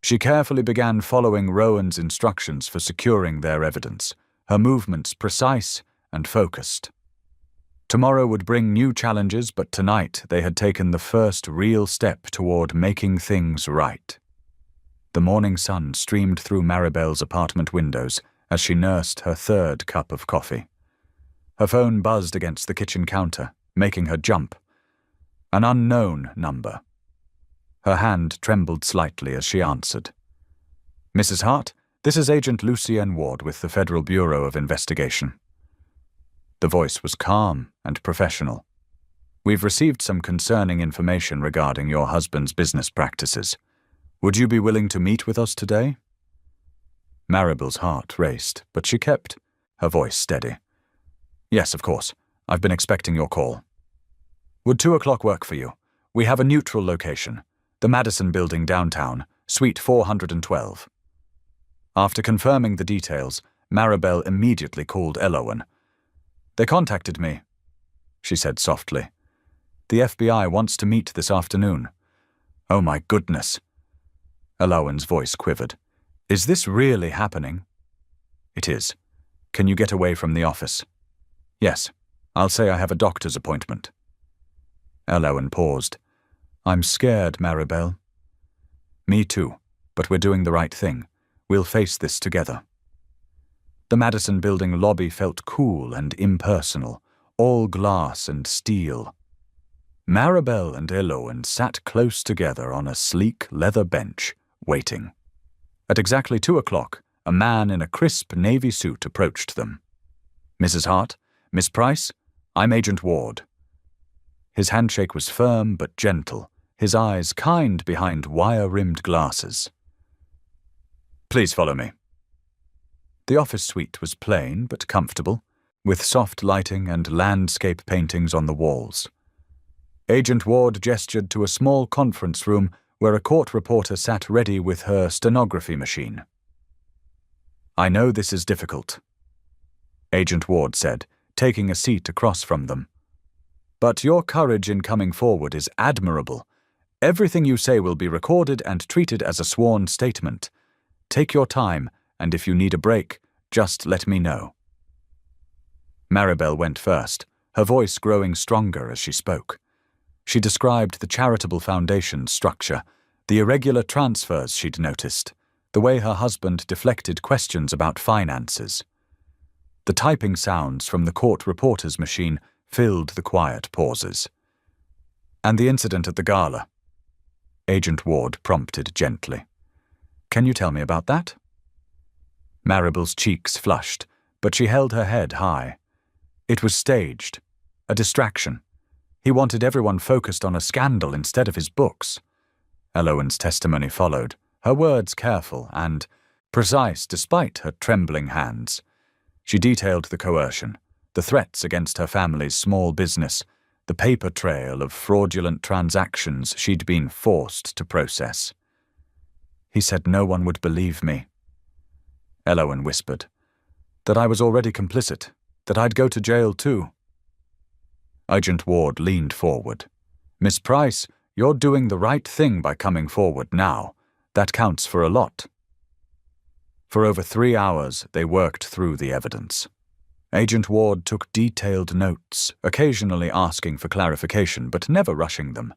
She carefully began following Rowan's instructions for securing their evidence, her movements precise and focused. Tomorrow would bring new challenges, but tonight they had taken the first real step toward making things right. The morning sun streamed through Maribel's apartment windows as she nursed her 3rd cup of coffee. Her phone buzzed against the kitchen counter, making her jump. An unknown number. Her hand trembled slightly as she answered. Mrs. Hart, this is Agent Lucienne Ward with the Federal Bureau of Investigation. The voice was calm and professional. We've received some concerning information regarding your husband's business practices. Would you be willing to meet with us today? Maribel's heart raced, but she kept her voice steady. Yes, of course. I've been expecting your call. Would 2 o'clock work for you? We have a neutral location. The Madison Building downtown, Suite 412. After confirming the details, Maribel immediately called Alawan. They contacted me, she said softly. The FBI wants to meet this afternoon. Oh my goodness. Alawan's voice quivered. Is this really happening? It is. Can you get away from the office? Yes. I'll say I have a doctor's appointment. Alawan paused. I'm scared, Maribel. Me too, but we're doing the right thing. We'll face this together. The Madison Building lobby felt cool and impersonal, all glass and steel. Maribel and Alawan sat close together on a sleek leather bench, waiting. At exactly 2 o'clock, a man in a crisp navy suit approached them. Mrs. Hart, Miss Price, I'm Agent Ward. His handshake was firm but gentle, his eyes kind behind wire-rimmed glasses. Please follow me. The office suite was plain but comfortable, with soft lighting and landscape paintings on the walls. Agent Ward gestured to a small conference room where a court reporter sat ready with her stenography machine. I know this is difficult, Agent Ward said, taking a seat across from them. But your courage in coming forward is admirable. Everything you say will be recorded and treated as a sworn statement. Take your time, and if you need a break, just let me know. Maribel went first, her voice growing stronger as she spoke. She described the charitable foundation's structure, the irregular transfers she'd noticed, the way her husband deflected questions about finances. The typing sounds from the court reporter's machine filled the quiet pauses. And the incident at the gala. Agent Ward prompted gently. Can you tell me about that? Maribel's cheeks flushed, but she held her head high. It was staged, a distraction. He wanted everyone focused on a scandal instead of his books. Elowen's testimony followed, her words careful and precise despite her trembling hands. She detailed the coercion, the threats against her family's small business, the paper trail of fraudulent transactions she'd been forced to process. He said no one would believe me. Elowen whispered, that I was already complicit, that I'd go to jail too. Agent Ward leaned forward. Miss Price, you're doing the right thing by coming forward now. That counts for a lot. For over 3 hours, they worked through the evidence. Agent Ward took detailed notes, occasionally asking for clarification, but never rushing them.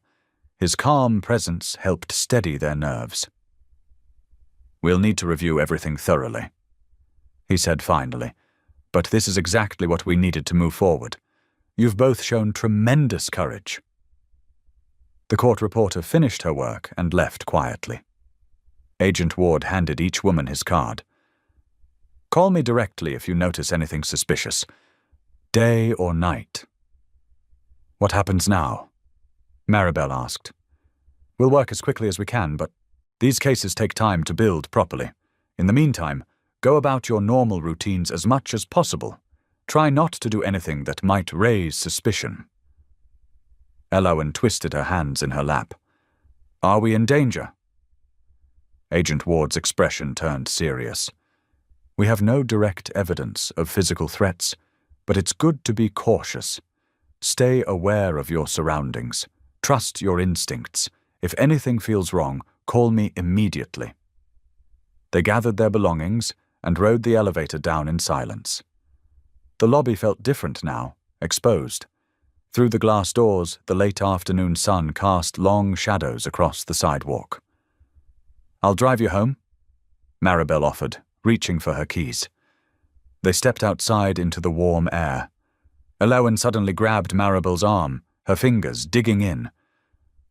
His calm presence helped steady their nerves. We'll need to review everything thoroughly, he said finally, but this is exactly what we needed to move forward. You've both shown tremendous courage. The court reporter finished her work and left quietly. Agent Ward handed each woman his card. Call me directly if you notice anything suspicious, day or night. What happens now? Maribel asked. We'll work as quickly as we can, but these cases take time to build properly. In the meantime, go about your normal routines as much as possible. Try not to do anything that might raise suspicion. Elowen twisted her hands in her lap. Are we in danger? Agent Ward's expression turned serious. We have no direct evidence of physical threats, but it's good to be cautious. Stay aware of your surroundings. Trust your instincts. If anything feels wrong, call me immediately. They gathered their belongings and rode the elevator down in silence. The lobby felt different now, exposed. Through the glass doors, the late afternoon sun cast long shadows across the sidewalk. I'll drive you home, Maribel offered, reaching for her keys. They stepped outside into the warm air. Elowen suddenly grabbed Maribel's arm, her fingers digging in.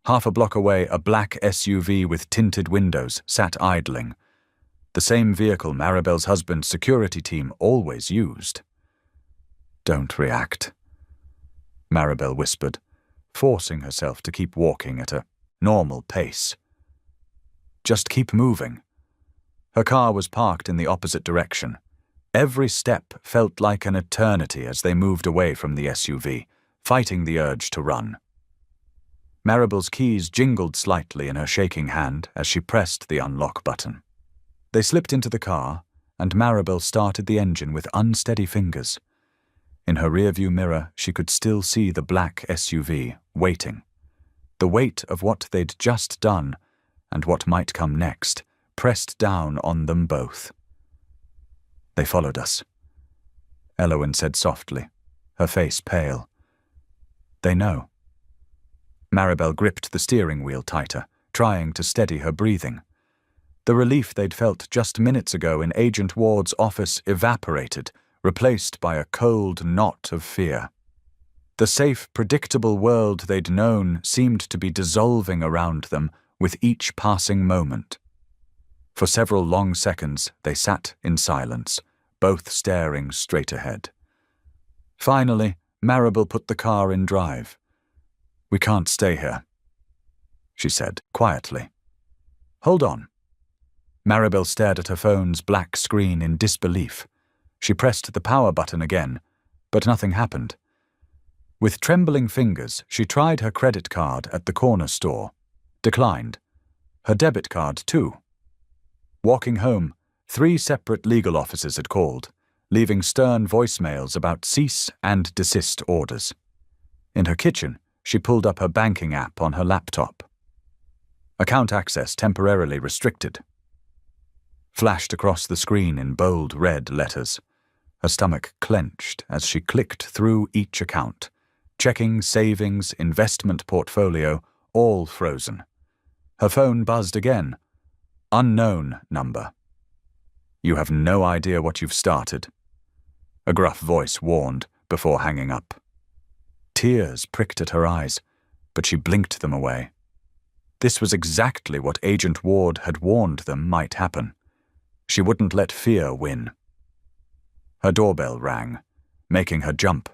Half a block away, a black SUV with tinted windows sat idling. The same vehicle Maribel's husband's security team always used. Don't react, Maribel whispered, forcing herself to keep walking at a normal pace. Just keep moving. Her car was parked in the opposite direction. Every step felt like an eternity as they moved away from the SUV, fighting the urge to run. Maribel's keys jingled slightly in her shaking hand as she pressed the unlock button. They slipped into the car, and Maribel started the engine with unsteady fingers. In her rearview mirror, she could still see the black SUV, waiting. The weight of what they'd just done, and what might come next, pressed down on them both. They followed us, Elowen said softly, her face pale. They know. Maribel gripped the steering wheel tighter, trying to steady her breathing. The relief they'd felt just minutes ago in Agent Ward's office evaporated, replaced by a cold knot of fear. The safe, predictable world they'd known seemed to be dissolving around them with each passing moment. For several long seconds, they sat in silence, both staring straight ahead. Finally, Maribel put the car in drive. We can't stay here, she said quietly. Hold on. Maribel stared at her phone's black screen in disbelief. She pressed the power button again, but nothing happened. With trembling fingers, she tried her credit card at the corner store. Declined. Her debit card, too. Walking home, 3 separate legal offices had called, leaving stern voicemails about cease and desist orders. In her kitchen, she pulled up her banking app on her laptop. Account access temporarily restricted. Flashed across the screen in bold red letters. Her stomach clenched as she clicked through each account, Checking, savings, investment portfolio, all frozen. Her phone buzzed again. Unknown number. You have no idea what you've started. A gruff voice warned before hanging up. Tears pricked at her eyes, but she blinked them away. This was exactly what Agent Ward had warned them might happen. She wouldn't let fear win. Her doorbell rang, making her jump.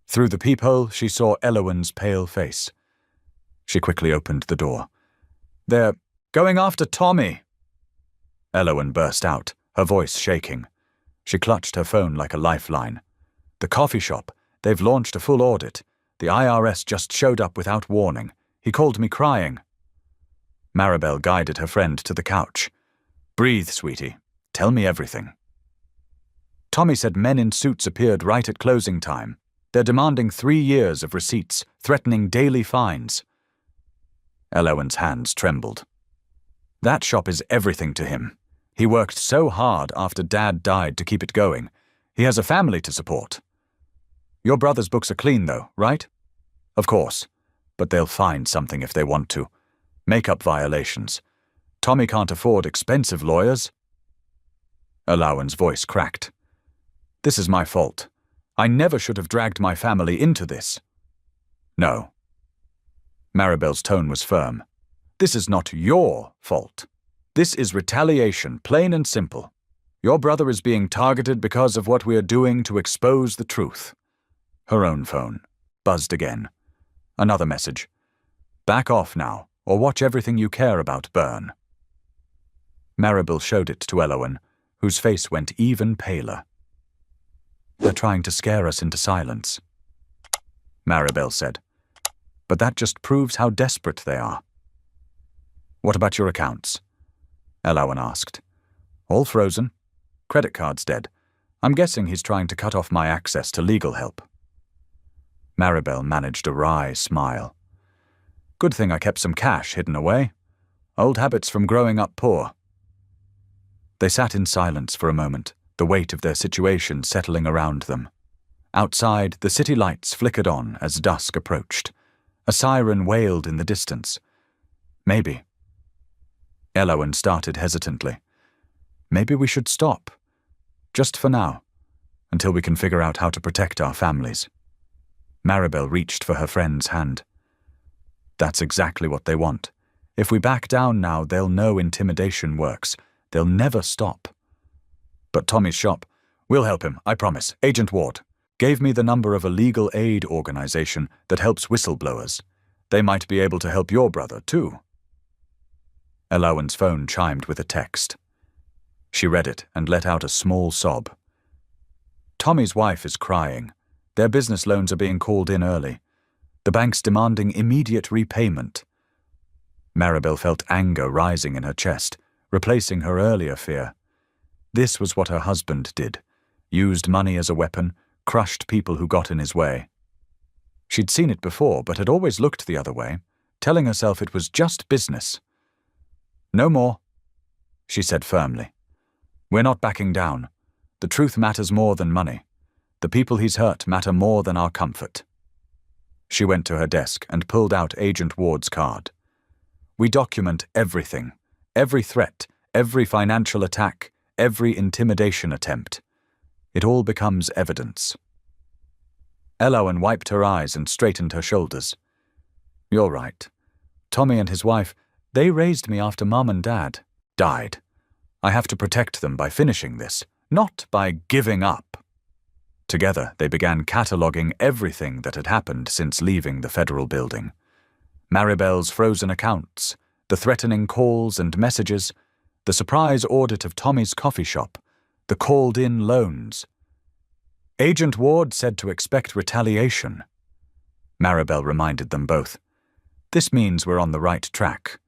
Through the peephole, she saw Elowen's pale face. She quickly opened the door. "They're going after Tommy!" Elowen burst out, her voice shaking. She clutched her phone like a lifeline. "The coffee shop. They've launched a full audit. The IRS just showed up without warning. He called me crying." Maribel guided her friend to the couch. "Breathe, sweetie. Tell me everything." Tommy said men in suits appeared right at closing time. They're demanding 3 years of receipts, threatening daily fines. Elowen's hands trembled. That shop is everything to him. He worked so hard after Dad died to keep it going. He has a family to support. Your brother's books are clean, though, right? Of course. But they'll find something if they want to. Make-up violations. Tommy can't afford expensive lawyers. Elowen's voice cracked. "This is my fault. I never should have dragged my family into this." "No." Maribel's tone was firm. "This is not your fault. This is retaliation, plain and simple. Your brother is being targeted because of what we are doing to expose the truth." Her own phone buzzed again. Another message. "Back off now, or watch everything you care about burn." Maribel showed it to Elowen, whose face went even paler. "They're trying to scare us into silence," Maribel said. "But that just proves how desperate they are." "What about your accounts?" Elowen asked. "All frozen. Credit card's dead. I'm guessing he's trying to cut off my access to legal help." Maribel managed a wry smile. "Good thing I kept some cash hidden away. Old habits from growing up poor." They sat in silence for a moment, the weight of their situation settling around them. Outside, the city lights flickered on as dusk approached. A siren wailed in the distance. "Maybe." Elowen started hesitantly. "Maybe we should stop. Just for now, until we can figure out how to protect our families." Maribel reached for her friend's hand. "That's exactly what they want. If we back down now, they'll know intimidation works. They'll never stop." "But Tommy's shop, we'll help him, I promise. Agent Ward gave me the number of a legal aid organization that helps whistleblowers. They might be able to help your brother, too." Elowen's phone chimed with a text. She read it and let out a small sob. "Tommy's wife is crying. Their business loans are being called in early. The bank's demanding immediate repayment." Maribel felt anger rising in her chest, replacing her earlier fear. This was what her husband did. Used money as a weapon, crushed people who got in his way. She'd seen it before, but had always looked the other way, telling herself it was just business. "No more," she said firmly. "We're not backing down. The truth matters more than money. The people he's hurt matter more than our comfort." She went to her desk and pulled out Agent Ward's card. "We document everything, every threat, every financial attack, every intimidation attempt. It all becomes evidence." Elowen wiped her eyes and straightened her shoulders. "You're right. Tommy and his wife, they raised me after Mum and Dad died. I have to protect them by finishing this, not by giving up." Together, they began cataloguing everything that had happened since leaving the federal building. Maribel's frozen accounts, the threatening calls and messages, the surprise audit of Tommy's coffee shop, the called-in loans. Agent Ward said to expect retaliation. Maribel reminded them both. "This means we're on the right track.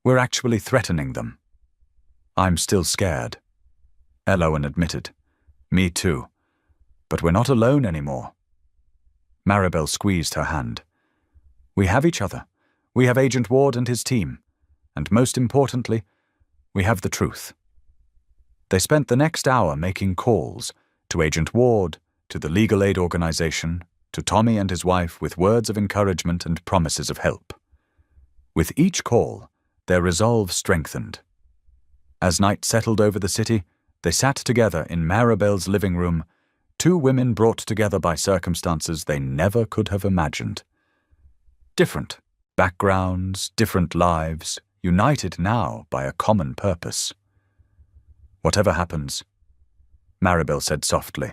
We're actually threatening them." "I'm still scared," Elowen admitted. "Me too. But we're not alone anymore." Maribel squeezed her hand. "We have each other. We have Agent Ward and his team. And most importantly, we have the truth." They spent the next hour making calls to Agent Ward, to the legal aid organization, to Tommy and his wife with words of encouragement and promises of help. With each call, their resolve strengthened. As night settled over the city, they sat together in Maribel's living room, two women brought together by circumstances they never could have imagined. Different backgrounds, different lives, united now by a common purpose. "Whatever happens," Maribel said softly,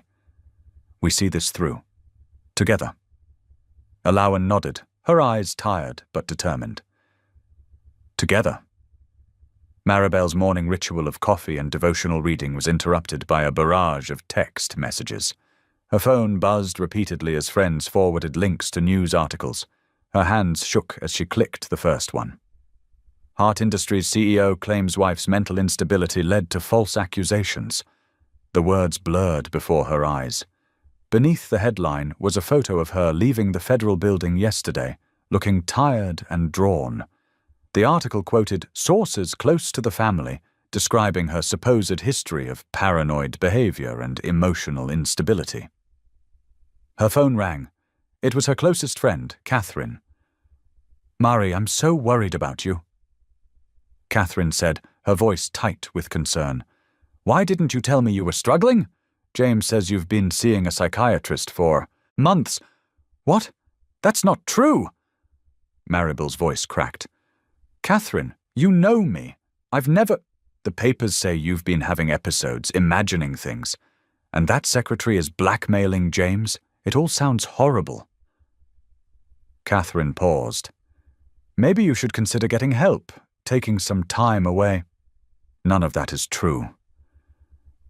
"we see this through. Together." Alawan nodded, her eyes tired but determined. Together. Maribel's morning ritual of coffee and devotional reading was interrupted by a barrage of text messages. Her phone buzzed repeatedly as friends forwarded links to news articles. Her hands shook as she clicked the first one. Heart Industries CEO claims wife's mental instability led to false accusations. The words blurred before her eyes. Beneath the headline was a photo of her leaving the federal building yesterday, looking tired and drawn. The article quoted sources close to the family, describing her supposed history of paranoid behavior and emotional instability. Her phone rang. It was her closest friend, Catherine. "Mari, I'm so worried about you," Catherine said, her voice tight with concern. "Why didn't you tell me you were struggling? James says you've been seeing a psychiatrist for months." "What? That's not true!" Maribel's voice cracked. "Catherine, you know me. I've never—" "The papers say you've been having episodes, imagining things. And that secretary is blackmailing James. It all sounds horrible." Catherine paused. "Maybe you should consider getting help, taking some time away." "None of that is true,"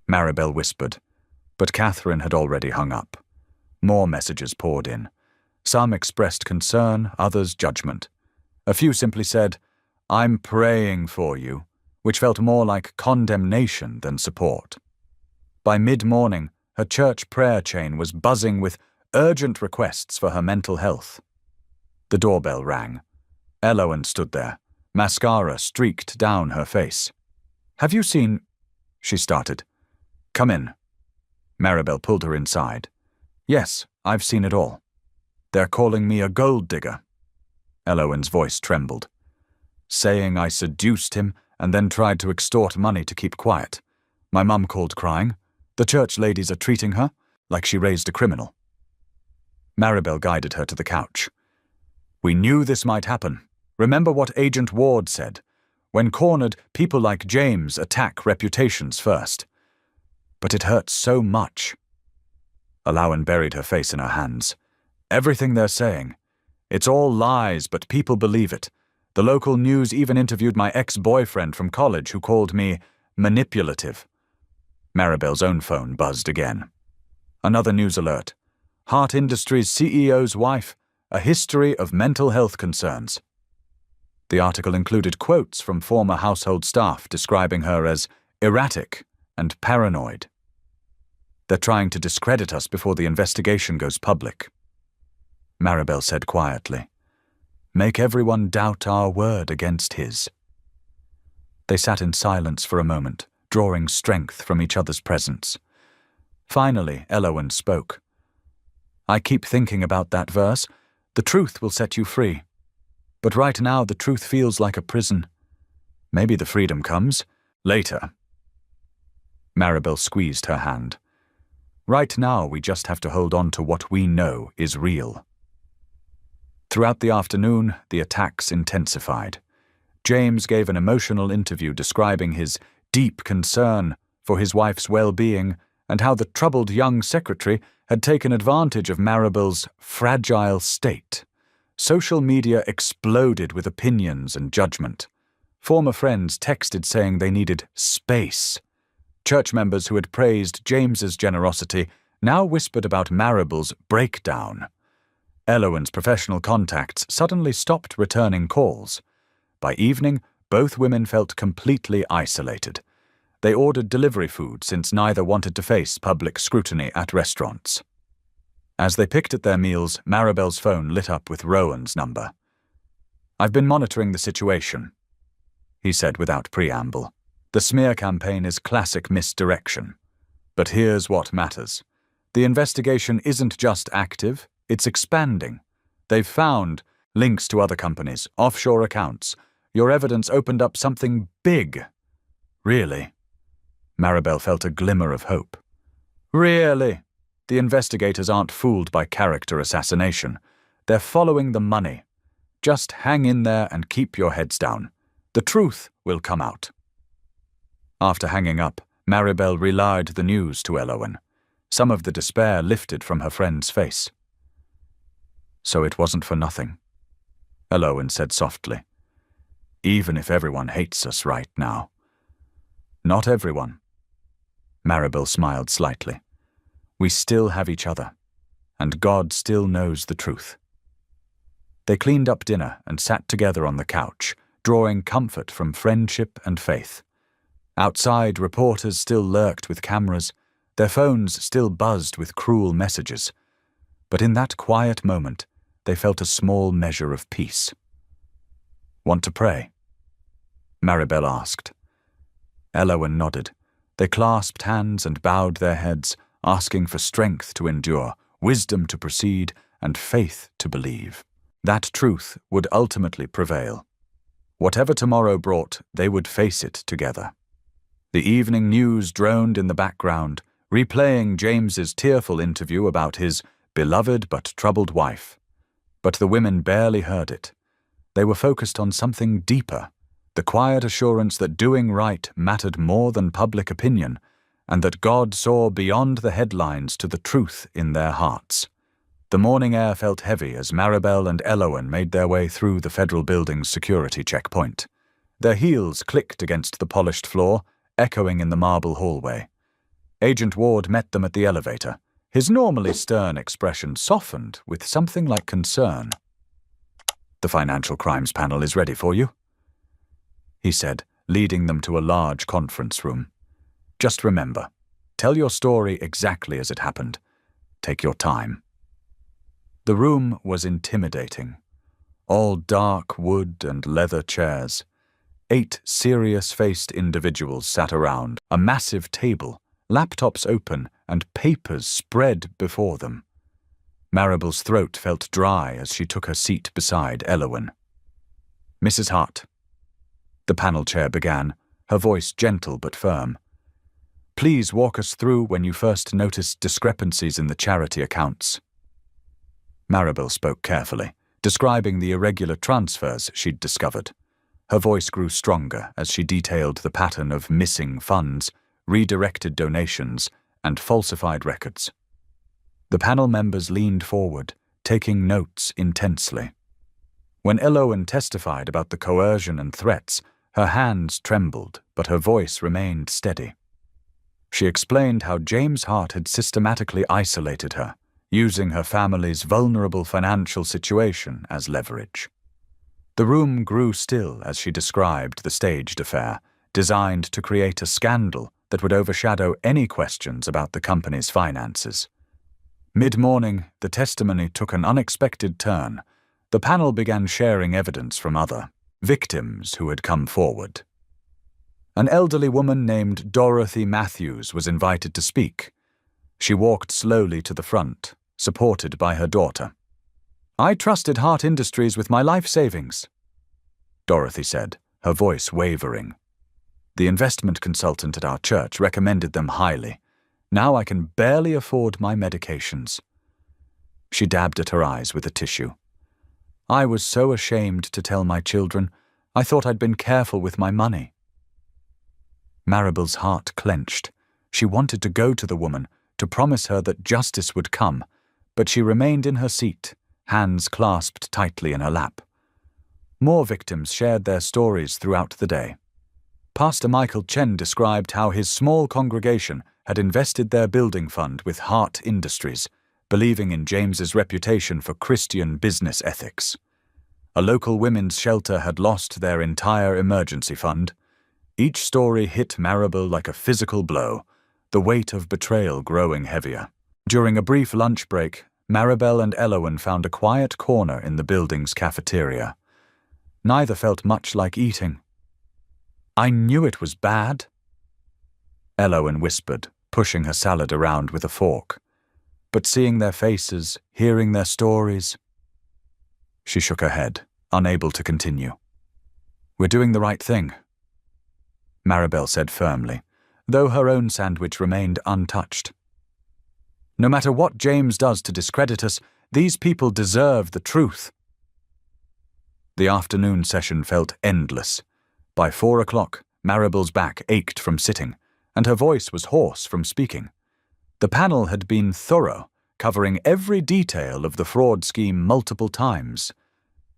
Maribel whispered, but Catherine had already hung up. More messages poured in. Some expressed concern, others judgment. A few simply said, "I'm praying for you," which felt more like condemnation than support. By mid-morning, her church prayer chain was buzzing with urgent requests for her mental health. The doorbell rang. Elowen stood there, mascara streaked down her face. "Have you seen—" she started. "Come in." Maribel pulled her inside. "Yes, I've seen it all. They're calling me a gold digger." Elowen's voice trembled. "Saying I seduced him and then tried to extort money to keep quiet. My mum called crying. The church ladies are treating her like she raised a criminal." Maribel guided her to the couch. "We knew this might happen. Remember what Agent Ward said. When cornered, people like James attack reputations first. But it hurts so much." Alawan buried her face in her hands. "Everything they're saying. It's all lies, but people believe it. The local news even interviewed my ex-boyfriend from college who called me manipulative." Maribel's own phone buzzed again. Another news alert. Heart Industries CEO's wife, a history of mental health concerns. The article included quotes from former household staff describing her as erratic and paranoid. "They're trying to discredit us before the investigation goes public," Maribel said quietly. "Make everyone doubt our word against his." They sat in silence for a moment, drawing strength from each other's presence. Finally, Elowen spoke. "I keep thinking about that verse. The truth will set you free. But right now the truth feels like a prison. Maybe the freedom comes later." Maribel squeezed her hand. "Right now we just have to hold on to what we know is real." Throughout the afternoon, the attacks intensified. James gave an emotional interview describing his deep concern for his wife's well-being and how the troubled young secretary had taken advantage of Maribel's fragile state. Social media exploded with opinions and judgment. Former friends texted saying they needed space. Church members who had praised James's generosity now whispered about Maribel's breakdown. Elowen's professional contacts suddenly stopped returning calls. By evening, both women felt completely isolated. They ordered delivery food since neither wanted to face public scrutiny at restaurants. As they picked at their meals, Maribel's phone lit up with Rowan's number. "I've been monitoring the situation," he said without preamble. "The smear campaign is classic misdirection. But here's what matters. The investigation isn't just active, It's expanding. They've found links to other companies, offshore accounts. Your evidence opened up something big. Really? Maribel felt a glimmer of hope. Really? The investigators aren't fooled by character assassination. They're following the money. Just hang in there and keep your heads down. The truth will come out. After hanging up, Maribel relayed the news to Elowen. Some of the despair lifted from her friend's face. So it wasn't for nothing, Elowen said softly. Even if everyone hates us right now. Not everyone. Maribel smiled slightly. We still have each other, and God still knows the truth. They cleaned up dinner and sat together on the couch, drawing comfort from friendship and faith. Outside, reporters still lurked with cameras, their phones still buzzed with cruel messages. But in that quiet moment, they felt a small measure of peace. Want to pray? Maribel asked. Elowen nodded. They clasped hands and bowed their heads, asking for strength to endure, wisdom to proceed, and faith to believe. That truth would ultimately prevail. Whatever tomorrow brought, they would face it together. The evening news droned in the background, replaying James's tearful interview about his beloved but troubled wife. But the women barely heard it. They were focused on something deeper, the quiet assurance that doing right mattered more than public opinion, and that God saw beyond the headlines to the truth in their hearts. The morning air felt heavy as Maribel and Elowen made their way through the federal building's security checkpoint. Their heels clicked against the polished floor, echoing in the marble hallway. Agent Ward met them at the elevator. His normally stern expression softened with something like concern. The Financial Crimes Panel is ready for you, he said, leading them to a large conference room. Just remember, tell your story exactly as it happened. Take your time. The room was intimidating. All dark wood and leather chairs. 8 serious-faced individuals sat around, a massive table, laptops open, and papers spread before them. Maribel's throat felt dry as she took her seat beside Elowen. Mrs. Hart. The panel chair began, her voice gentle but firm. Please walk us through when you first noticed discrepancies in the charity accounts. Maribel spoke carefully, describing the irregular transfers she'd discovered. Her voice grew stronger as she detailed the pattern of missing funds, redirected donations, and falsified records. The panel members leaned forward, taking notes intensely. When Elowen testified about the coercion and threats, her hands trembled, but her voice remained steady. She explained how James Hart had systematically isolated her, using her family's vulnerable financial situation as leverage. The room grew still as she described the staged affair, designed to create a scandal that would overshadow any questions about the company's finances. Mid-morning, the testimony took an unexpected turn. The panel began sharing evidence from other victims who had come forward. An elderly woman named Dorothy Matthews was invited to speak. She walked slowly to the front, supported by her daughter. I trusted Hart Industries with my life savings, Dorothy said, her voice wavering. The investment consultant at our church recommended them highly. Now I can barely afford my medications. She dabbed at her eyes with a tissue. I was so ashamed to tell my children. I thought I'd been careful with my money. Maribel's heart clenched. She wanted to go to the woman, to promise her that justice would come, but she remained in her seat, hands clasped tightly in her lap. More victims shared their stories throughout the day. Pastor Michael Chen described how his small congregation had invested their building fund with Hart Industries, believing in James's reputation for Christian business ethics. A local women's shelter had lost their entire emergency fund. Each story hit Maribel like a physical blow, the weight of betrayal growing heavier. During a brief lunch break, Maribel and Elowen found a quiet corner in the building's cafeteria. Neither felt much like eating. I knew it was bad, Elowen whispered, pushing her salad around with a fork. but seeing their faces, hearing their stories. She shook her head, unable to continue. "We're doing the right thing," Maribel said firmly, though her own sandwich remained untouched. "No matter what James does to discredit us, these people deserve the truth." The afternoon session felt endless. By 4 o'clock, Maribel's back ached from sitting, and her voice was hoarse from speaking. The panel had been thorough, covering every detail of the fraud scheme multiple times.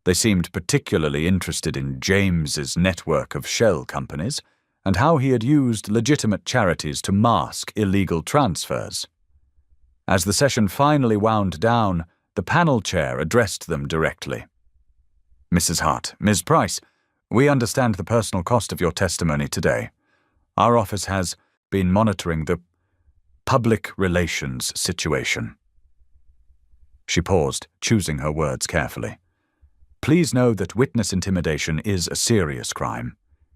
They seemed particularly interested in James's network of shell companies and how he had used legitimate charities to mask illegal transfers. As the session finally wound down, the panel chair addressed them directly. "Mrs. Hart, Ms. Price, we understand the personal cost of your testimony today. Our office has been monitoring the public relations situation." She paused, choosing her words carefully. "Please know that witness intimidation is a serious crime.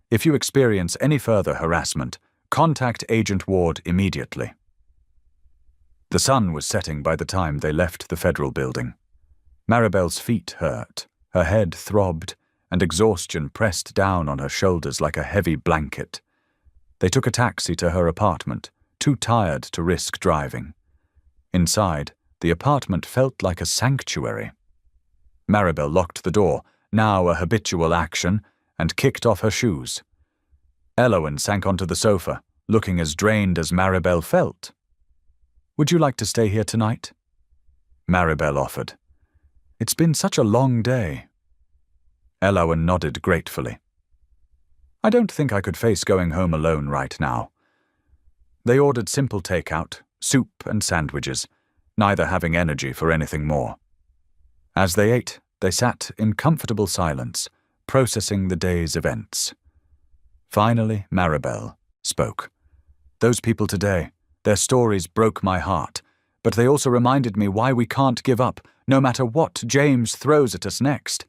If you experience any further harassment, contact Agent Ward immediately." The sun was setting by the time they left the federal building. Maribel's feet hurt, her head throbbed, and exhaustion pressed down on her shoulders like a heavy blanket. They took a taxi to her apartment, too tired to risk driving. Inside, the apartment felt like a sanctuary. Maribel locked the door, now a habitual action, and kicked off her shoes. Elowen sank onto the sofa, looking as drained as Maribel felt. "Would you like to stay here tonight?" Maribel offered. "It's been such a long day." Elowen nodded gratefully. "I don't think I could face going home alone right now." They ordered simple takeout, soup and sandwiches, neither having energy for anything more. As they ate, they sat in comfortable silence, processing the day's events. Finally, Maribel spoke. "Those people today, their stories broke my heart, but they also reminded me why we can't give up, no matter what James throws at us next.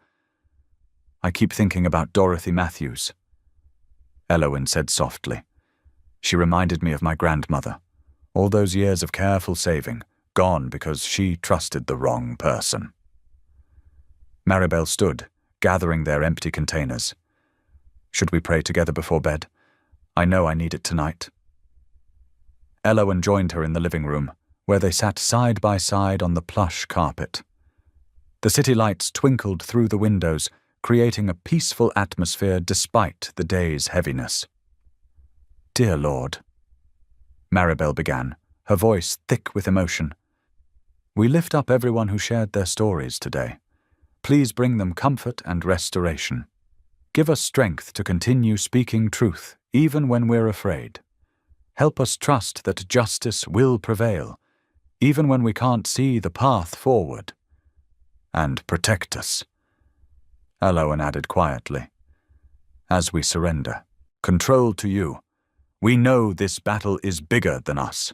I keep thinking about Dorothy Matthews," Elowen said softly. "She reminded me of my grandmother. All those years of careful saving, gone because she trusted the wrong person." Maribel stood, gathering their empty containers. "Should we pray together before bed? I know I need it tonight." Elowen joined her in the living room, where they sat side by side on the plush carpet. The city lights twinkled through the windows, creating a peaceful atmosphere despite the day's heaviness. "Dear Lord," Maribel began, her voice thick with emotion, "we lift up everyone who shared their stories today. Please bring them comfort and restoration. Give us strength to continue speaking truth, even when we're afraid. Help us trust that justice will prevail, even when we can't see the path forward. And protect us," Elowen added quietly, "as we surrender, control to you. We know this battle is bigger than us."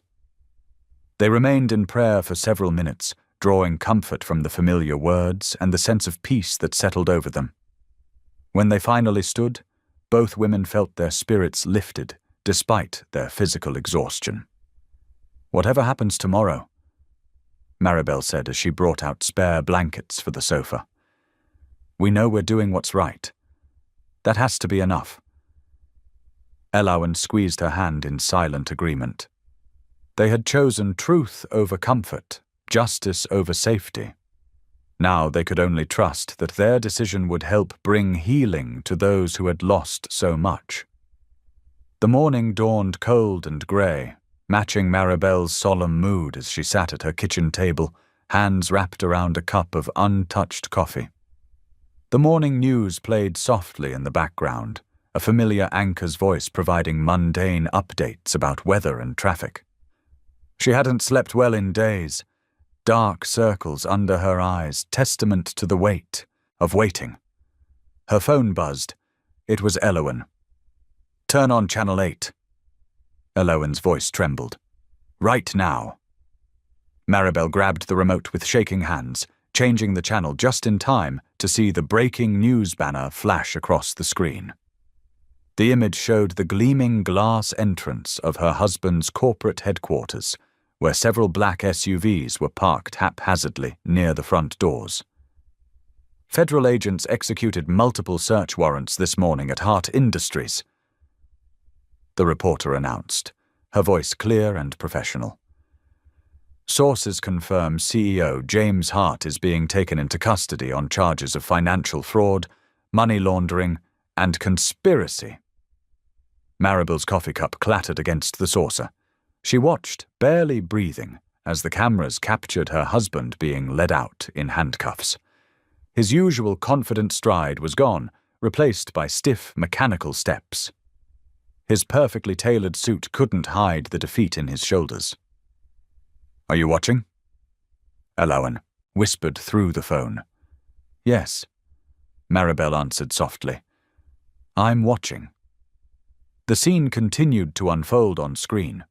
They remained in prayer for several minutes, drawing comfort from the familiar words and the sense of peace that settled over them. When they finally stood, both women felt their spirits lifted, despite their physical exhaustion. "Whatever happens tomorrow," Maribel said as she brought out spare blankets for the sofa, "we know we're doing what's right. That has to be enough." Elowen squeezed her hand in silent agreement. They had chosen truth over comfort, justice over safety. Now they could only trust that their decision would help bring healing to those who had lost so much. The morning dawned cold and grey, matching Maribel's solemn mood as she sat at her kitchen table, hands wrapped around a cup of untouched coffee. The morning news played softly in the background, a familiar anchor's voice providing mundane updates about weather and traffic. She hadn't slept well in days, dark circles under her eyes, testament to the weight of waiting. Her phone buzzed. It was Elowen. "Turn on Channel 8. Elowen's voice trembled. "Right now." Maribel grabbed the remote with shaking hands, changing the channel just in time to see the breaking news banner flash across the screen. The image showed the gleaming glass entrance of her husband's corporate headquarters, where several black SUVs were parked haphazardly near the front doors. Federal agents executed multiple search warrants this morning at Hart Industries, the reporter announced, her voice clear and professional. Sources confirm CEO James Hart is being taken into custody on charges of financial fraud, money laundering, and conspiracy. Maribel's coffee cup clattered against the saucer. She watched, barely breathing, as the cameras captured her husband being led out in handcuffs. His usual confident stride was gone, replaced by stiff, mechanical steps. His perfectly tailored suit couldn't hide the defeat in his shoulders. "Are you watching?" Elowen whispered through the phone. "Yes," Maribel answered softly. "I'm watching." The scene continued to unfold on screen.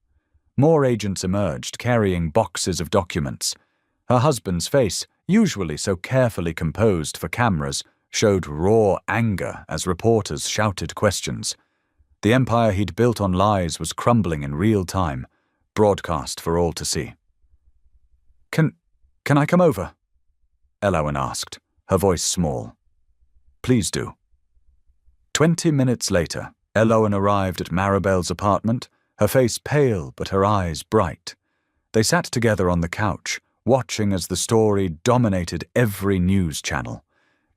More agents emerged, carrying boxes of documents. Her husband's face, usually so carefully composed for cameras, showed raw anger as reporters shouted questions. The empire he'd built on lies was crumbling in real time, broadcast for all to see. Can I come over?" Elowen asked, her voice small. "Please do." 20 minutes later, Elowen arrived at Maribel's apartment, her face pale but her eyes bright. They sat together on the couch, watching as the story dominated every news channel.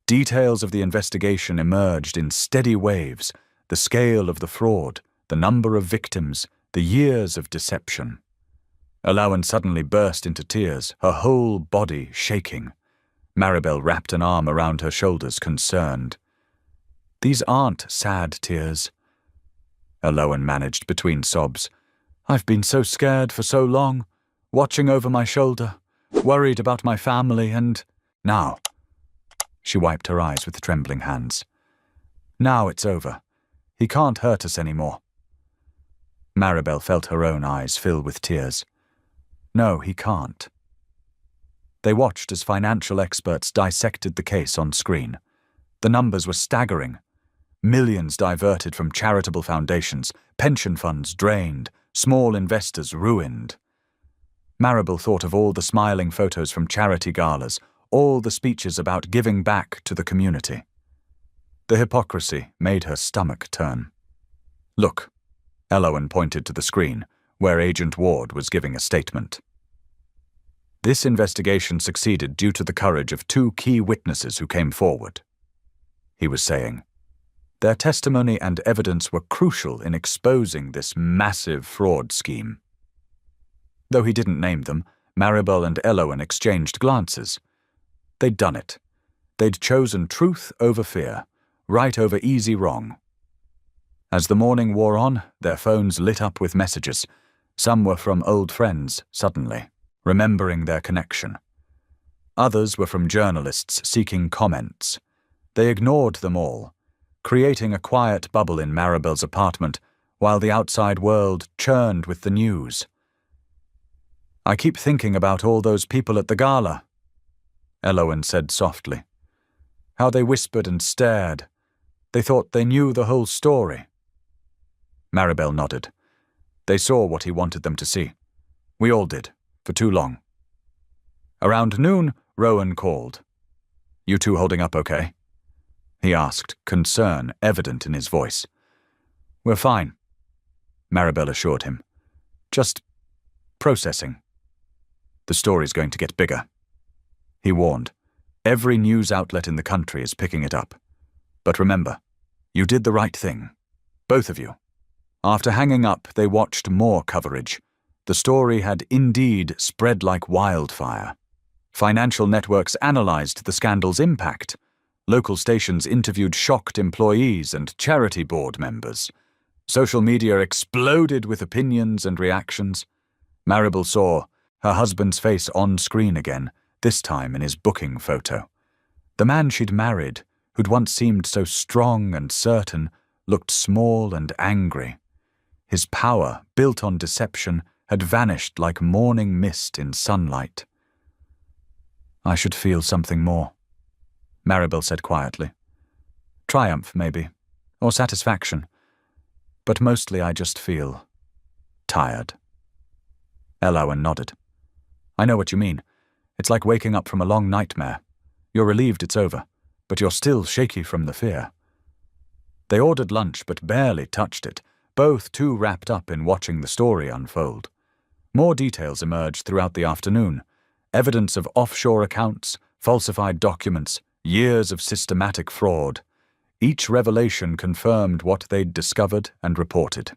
Details of the investigation emerged in steady waves, the scale of the fraud, the number of victims, the years of deception. Elowen suddenly burst into tears, her whole body shaking. Maribel wrapped an arm around her shoulders, concerned. "These aren't sad tears," Elowen managed between sobs. "I've been so scared for so long, watching over my shoulder, worried about my family, and now..." She wiped her eyes with trembling hands. "Now it's over. He can't hurt us anymore." Maribel felt her own eyes fill with tears. "No, he can't." They watched as financial experts dissected the case on screen. The numbers were staggering. Millions diverted from charitable foundations, pension funds drained, small investors ruined. Maribel thought of all the smiling photos from charity galas, all the speeches about giving back to the community. The hypocrisy made her stomach turn. "Look," Elowen pointed to the screen, where Agent Ward was giving a statement. "This investigation succeeded due to the courage of 2 key witnesses who came forward," he was saying. "Their testimony and evidence were crucial in exposing this massive fraud scheme." Though he didn't name them, Maribel and Elowen exchanged glances. They'd done it. They'd chosen truth over fear, right over easy wrong. As the morning wore on, their phones lit up with messages. Some were from old friends, suddenly, remembering their connection. Others were from journalists seeking comments. They ignored them all, creating a quiet bubble in Maribel's apartment while the outside world churned with the news. "I keep thinking about all those people at the gala," Elowen said softly. "How they whispered and stared. They thought they knew the whole story." Maribel nodded. They saw what he wanted them to see. We all did, for too long. Around noon, Rowan called. "You two holding up okay?" he asked, concern evident in his voice. "We're fine," Maribel assured him. "Just processing. The story's going to get bigger." He warned. "Every news outlet in the country is picking it up. But remember, you did the right thing. Both of you." After hanging up, they watched more coverage. The story had indeed spread like wildfire. Financial networks analyzed the scandal's impact. Local stations interviewed shocked employees and charity board members. Social media exploded with opinions and reactions. Maribel saw her husband's face on screen again, this time in his booking photo. The man she'd married, who'd once seemed so strong and certain, looked small and angry. His power, built on deception, had vanished like morning mist in sunlight. "I should feel something more," Maribel said quietly. "Triumph, maybe, or satisfaction. But mostly I just feel tired." Elowen nodded. I know what you mean. It's like waking up from a long nightmare. You're relieved it's over, but you're still shaky from the fear. They ordered lunch but barely touched it, both too wrapped up in watching the story unfold. More details emerged throughout the afternoon. Evidence of offshore accounts, falsified documents, years of systematic fraud. Each revelation confirmed what they'd discovered and reported.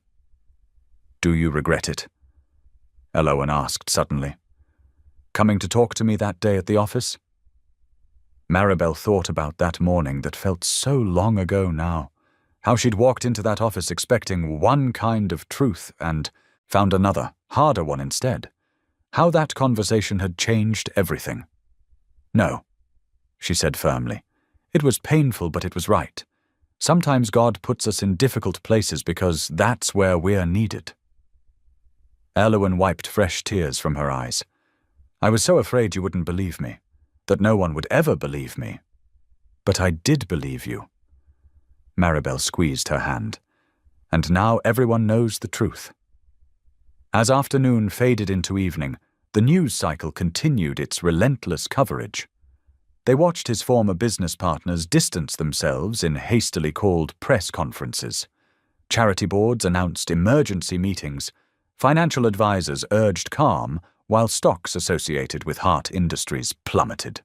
Do you regret it? Elowen asked suddenly. Coming to talk to me that day at the office? Maribel thought about that morning that felt so long ago now. How she'd walked into that office expecting one kind of truth and found another, harder one instead. How that conversation had changed everything. No, she said firmly. It was painful, but it was right. Sometimes God puts us in difficult places because that's where we're needed. Elowen wiped fresh tears from her eyes. I was so afraid you wouldn't believe me, that no one would ever believe me. But I did believe you. Maribel squeezed her hand. And now everyone knows the truth. As afternoon faded into evening, the news cycle continued its relentless coverage. They watched his former business partners distance themselves in hastily called press conferences. Charity boards announced emergency meetings. Financial advisors urged calm, while stocks associated with Hart Industries plummeted.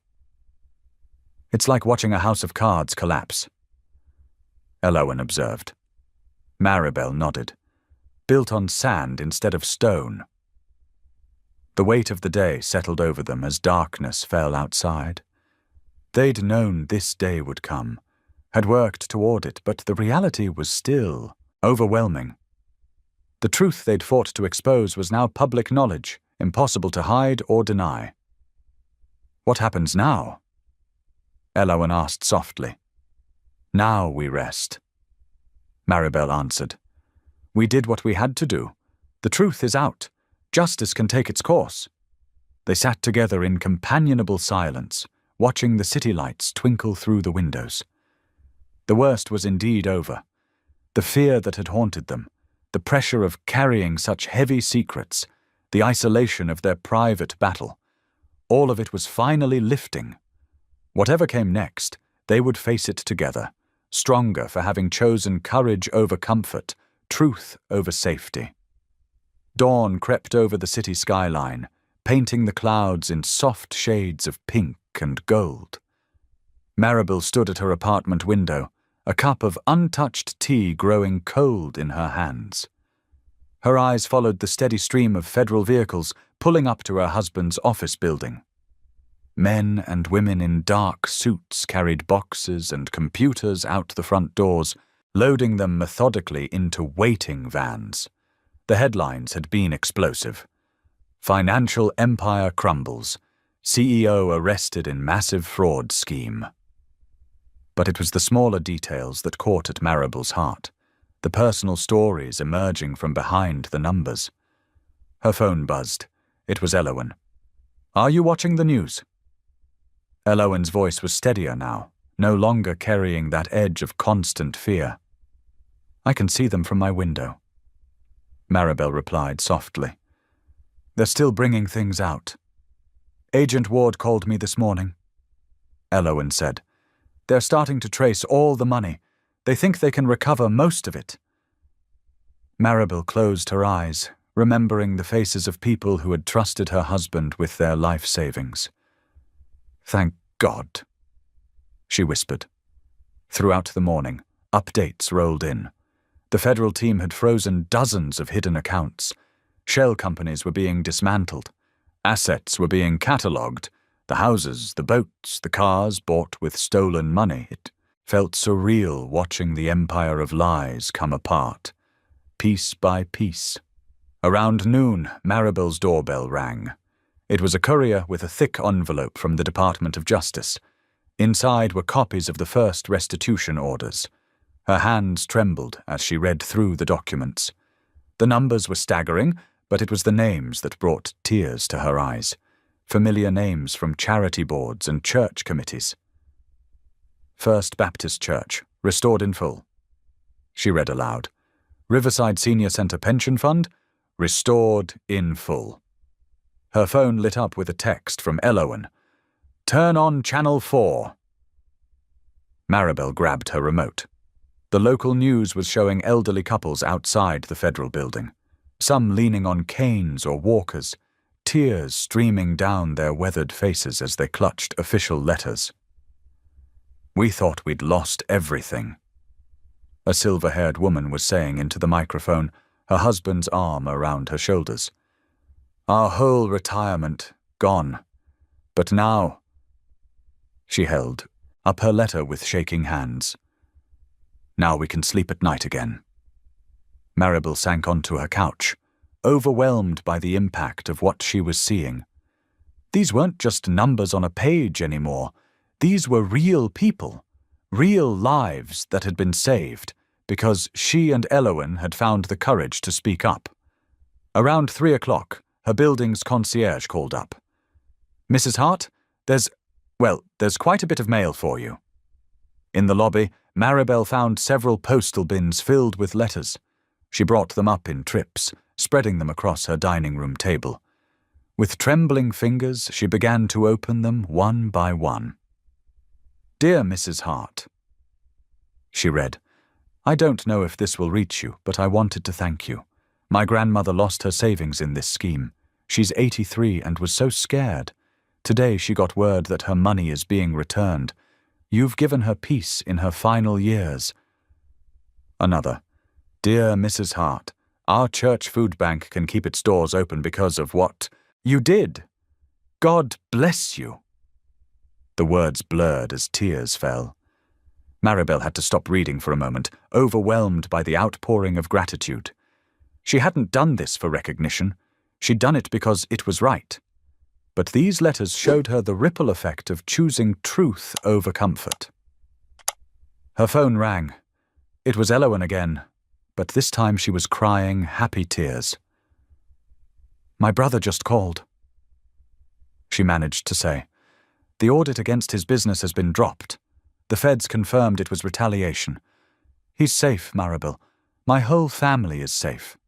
It's like watching a house of cards collapse, Elowen observed. Maribel nodded. Built on sand instead of stone. The weight of the day settled over them as darkness fell outside. They'd known this day would come, had worked toward it, but the reality was still overwhelming. The truth they'd fought to expose was now public knowledge, impossible to hide or deny. What happens now? Elowen asked softly. Now we rest. Maribel answered. We did what we had to do. The truth is out. Justice can take its course. They sat together in companionable silence, watching the city lights twinkle through the windows. The worst was indeed over. The fear that had haunted them, the pressure of carrying such heavy secrets, the isolation of their private battle, all of it was finally lifting. Whatever came next, they would face it together, stronger for having chosen courage over comfort, truth over safety. Dawn crept over the city skyline, painting the clouds in soft shades of pink and gold. Maribel stood at her apartment window, a cup of untouched tea growing cold in her hands. Her eyes followed the steady stream of federal vehicles pulling up to her husband's office building. Men and women in dark suits carried boxes and computers out the front doors, loading them methodically into waiting vans. The headlines had been explosive. Financial empire crumbles. CEO arrested in massive fraud scheme. But it was the smaller details that caught at Maribel's heart, the personal stories emerging from behind the numbers. Her phone buzzed. It was Elowen. Are you watching the news? Elowen's voice was steadier now, no longer carrying that edge of constant fear. I can see them from my window. Maribel replied softly. They're still bringing things out. Agent Ward called me this morning. Elowen said. They're starting to trace all the money. They think they can recover most of it. Maribel closed her eyes, remembering the faces of people who had trusted her husband with their life savings. Thank God, she whispered. Throughout the morning, updates rolled in. The federal team had frozen dozens of hidden accounts. Shell companies were being dismantled. Assets were being catalogued. The houses, the boats, the cars bought with stolen money. It felt surreal watching the empire of lies come apart, piece by piece. Around noon, Maribel's doorbell rang. It was a courier with a thick envelope from the Department of Justice. Inside were copies of the first restitution orders. Her hands trembled as she read through the documents. The numbers were staggering, but it was the names that brought tears to her eyes. Familiar names from charity boards and church committees. First Baptist Church, restored in full. She read aloud. Riverside Senior Center Pension Fund, restored in full. Her phone lit up with a text from Elowen. "Turn on Channel 4. Maribel grabbed her remote. The local news was showing elderly couples outside the federal building, some leaning on canes or walkers, tears streaming down their weathered faces as they clutched official letters. "We thought we'd lost everything," a silver-haired woman was saying into the microphone, her husband's arm around her shoulders. "Our whole retirement gone. But now—" She held up her letter with shaking hands. "Now we can sleep at night again." Maribel sank onto her couch, overwhelmed by the impact of what she was seeing. These weren't just numbers on a page anymore. These were real people, real lives that had been saved because she and Elowen had found the courage to speak up. Around 3 o'clock, her building's concierge called up. "Mrs. Hart, there's quite a bit of mail for you." In the lobby, Maribel found several postal bins filled with letters. She brought them up in trips, spreading them across her dining room table. With trembling fingers, she began to open them one by one. "Dear Mrs. Hart," she read, "I don't know if this will reach you, but I wanted to thank you. My grandmother lost her savings in this scheme. She's 83 and was so scared. Today she got word that her money is being returned. You've given her peace in her final years." Another. "Dear Mrs. Hart, our church food bank can keep its doors open because of what you did. God bless you." The words blurred as tears fell. Maribel had to stop reading for a moment, overwhelmed by the outpouring of gratitude. She hadn't done this for recognition. She'd done it because it was right. But these letters showed her the ripple effect of choosing truth over comfort. Her phone rang. It was Elowen again, but this time she was crying happy tears. "My brother just called," she managed to say. "The audit against his business has been dropped. The feds confirmed it was retaliation. He's safe, Maribel. My whole family is safe."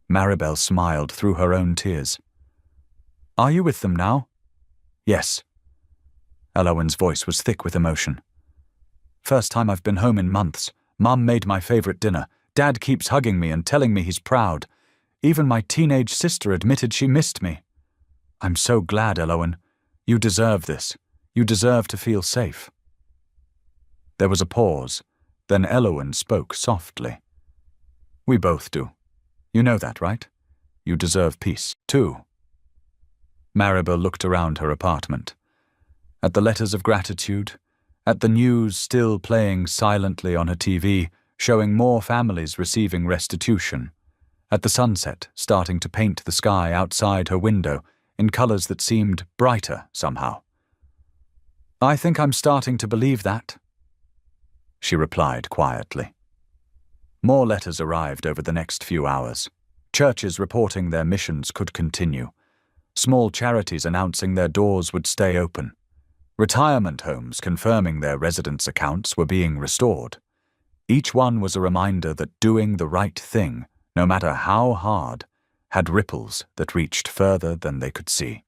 Maribel smiled through her own tears. "Are you with them now?" "Yes." Elowen's voice was thick with emotion. "First time I've been home in months. Mum made my favorite dinner. Dad keeps hugging me and telling me he's proud. Even my teenage sister admitted she missed me. I'm so glad, Elowen. You deserve this. You deserve to feel safe." There was a pause. Then Elowen spoke softly. "We both do. You know that, right? You deserve peace, too." Maribel looked around her apartment. At the letters of gratitude, at the news still playing silently on her TV, showing more families receiving restitution, at the sunset starting to paint the sky outside her window in colors that seemed brighter somehow. "I think I'm starting to believe that," she replied quietly. More letters arrived over the next few hours. Churches reporting their missions could continue. Small charities announcing their doors would stay open. Retirement homes confirming their residents' accounts were being restored. Each one was a reminder that doing the right thing, no matter how hard, had ripples that reached further than they could see.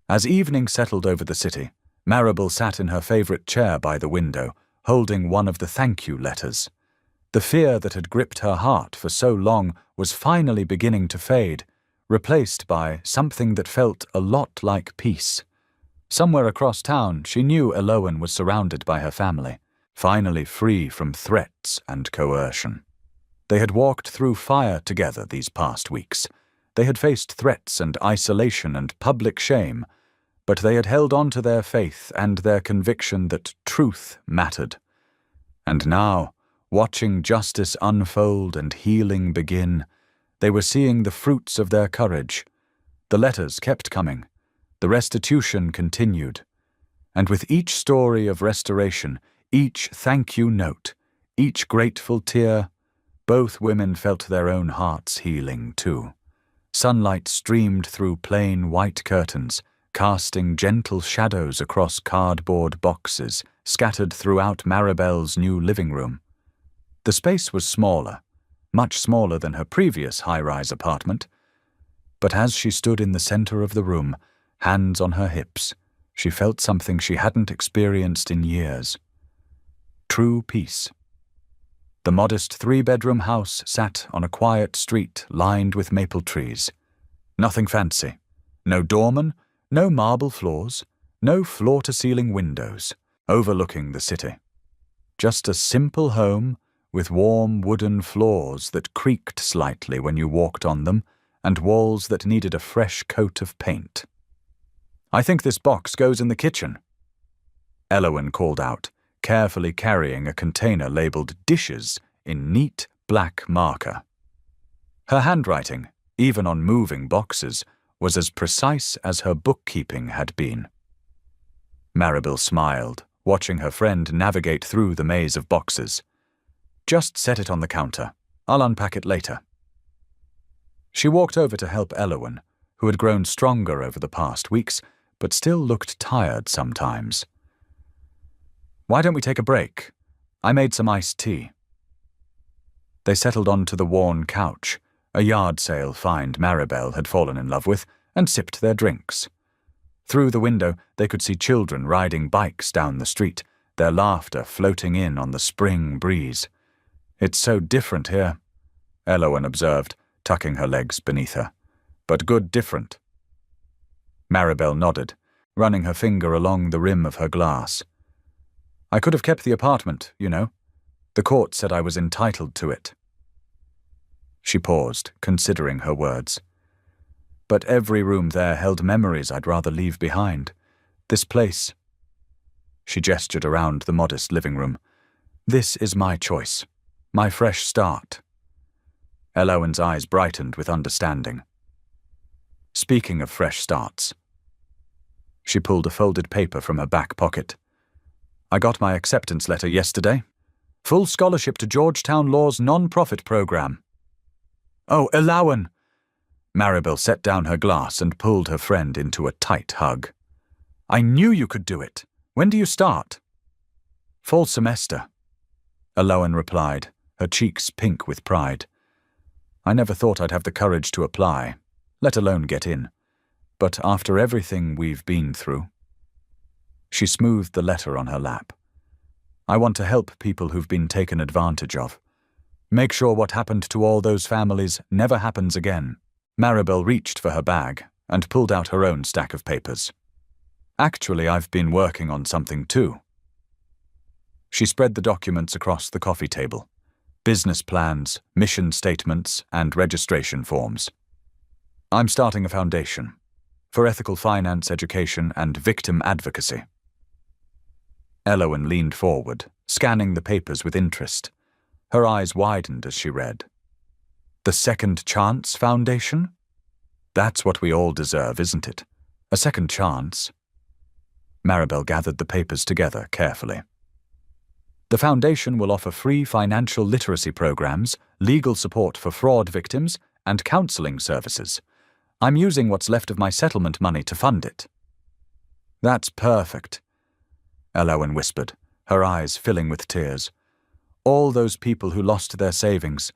As evening settled over the city, Maribel sat in her favorite chair by the window, holding one of the thank you letters. The fear that had gripped her heart for so long was finally beginning to fade, replaced by something that felt a lot like peace. Somewhere across town, she knew Elowen was surrounded by her family, finally free from threats and coercion. They had walked through fire together these past weeks. They had faced threats and isolation and public shame, but they had held on to their faith and their conviction that truth mattered. And now, watching justice unfold and healing begin, they were seeing the fruits of their courage. The letters kept coming. The restitution continued. And with each story of restoration, each thank you note, each grateful tear, both women felt their own hearts healing too. Sunlight streamed through plain white curtains, casting gentle shadows across cardboard boxes scattered throughout Maribel's new living room. The space was smaller, much smaller than her previous high-rise apartment, But as she stood in the center of the room, hands on her hips, she felt something she hadn't experienced in years. True peace. The modest 3-bedroom house sat on a quiet street lined with maple trees. Nothing fancy. No doorman, no marble floors, no floor-to-ceiling windows overlooking the city. Just a simple home with warm wooden floors that creaked slightly when you walked on them and walls that needed a fresh coat of paint. "I think this box goes in the kitchen," Elowen called out, carefully carrying a container labeled dishes in neat black marker. Her handwriting, even on moving boxes, was as precise as her bookkeeping had been. Maribel smiled, watching her friend navigate through the maze of boxes. "Just set it on the counter. I'll unpack it later." She walked over to help Elowen, who had grown stronger over the past weeks, but still looked tired sometimes. "Why don't we take a break? I made some iced tea." They settled onto the worn couch, a yard sale find Maribel had fallen in love with, and sipped their drinks. Through the window, they could see children riding bikes down the street, their laughter floating in on the spring breeze. "It's so different here," Elowen observed, tucking her legs beneath her. "But good different." Maribel nodded, running her finger along the rim of her glass. "I could have kept the apartment, you know. The court said I was entitled to it." She paused, considering her words. "But every room there held memories I'd rather leave behind. This place—" She gestured around the modest living room. "This is my choice, my fresh start." Elowen's eyes brightened with understanding. "Speaking of fresh starts," she pulled a folded paper from her back pocket. "I got my acceptance letter yesterday. Full scholarship to Georgetown Law's non-profit program." "Oh, Elowen!" Maribel set down her glass and pulled her friend into a tight hug. "I knew you could do it. When do you start?" "Fall semester," Elowen replied, her cheeks pink with pride. "I never thought I'd have the courage to apply, let alone get in. But after everything we've been through—" She smoothed the letter on her lap. "I want to help people who've been taken advantage of. Make sure what happened to all those families never happens again." Maribel reached for her bag and pulled out her own stack of papers. "Actually, I've been working on something too." She spread the documents across the coffee table. Business plans, mission statements, and registration forms. "I'm starting a foundation for ethical finance education and victim advocacy." Elowen leaned forward, scanning the papers with interest. Her eyes widened as she read. "The Second Chance Foundation? That's what we all deserve, isn't it? A second chance." Maribel gathered the papers together carefully. "The foundation will offer free financial literacy programs, legal support for fraud victims, and counseling services. I'm using what's left of my settlement money to fund it." "That's perfect," Elowen whispered, her eyes filling with tears. "All those people who lost their savings,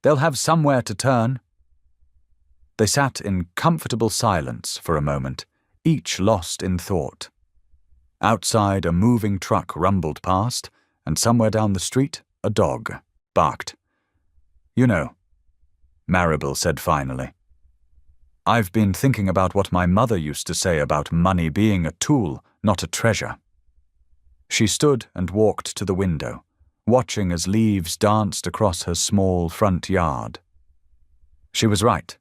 they'll have somewhere to turn." They sat in comfortable silence for a moment, each lost in thought. Outside, a moving truck rumbled past, and somewhere down the street, a dog barked. "You know," Maribel said finally, "I've been thinking about what my mother used to say about money being a tool, not a treasure." She stood and walked to the window, watching as leaves danced across her small front yard. She was right.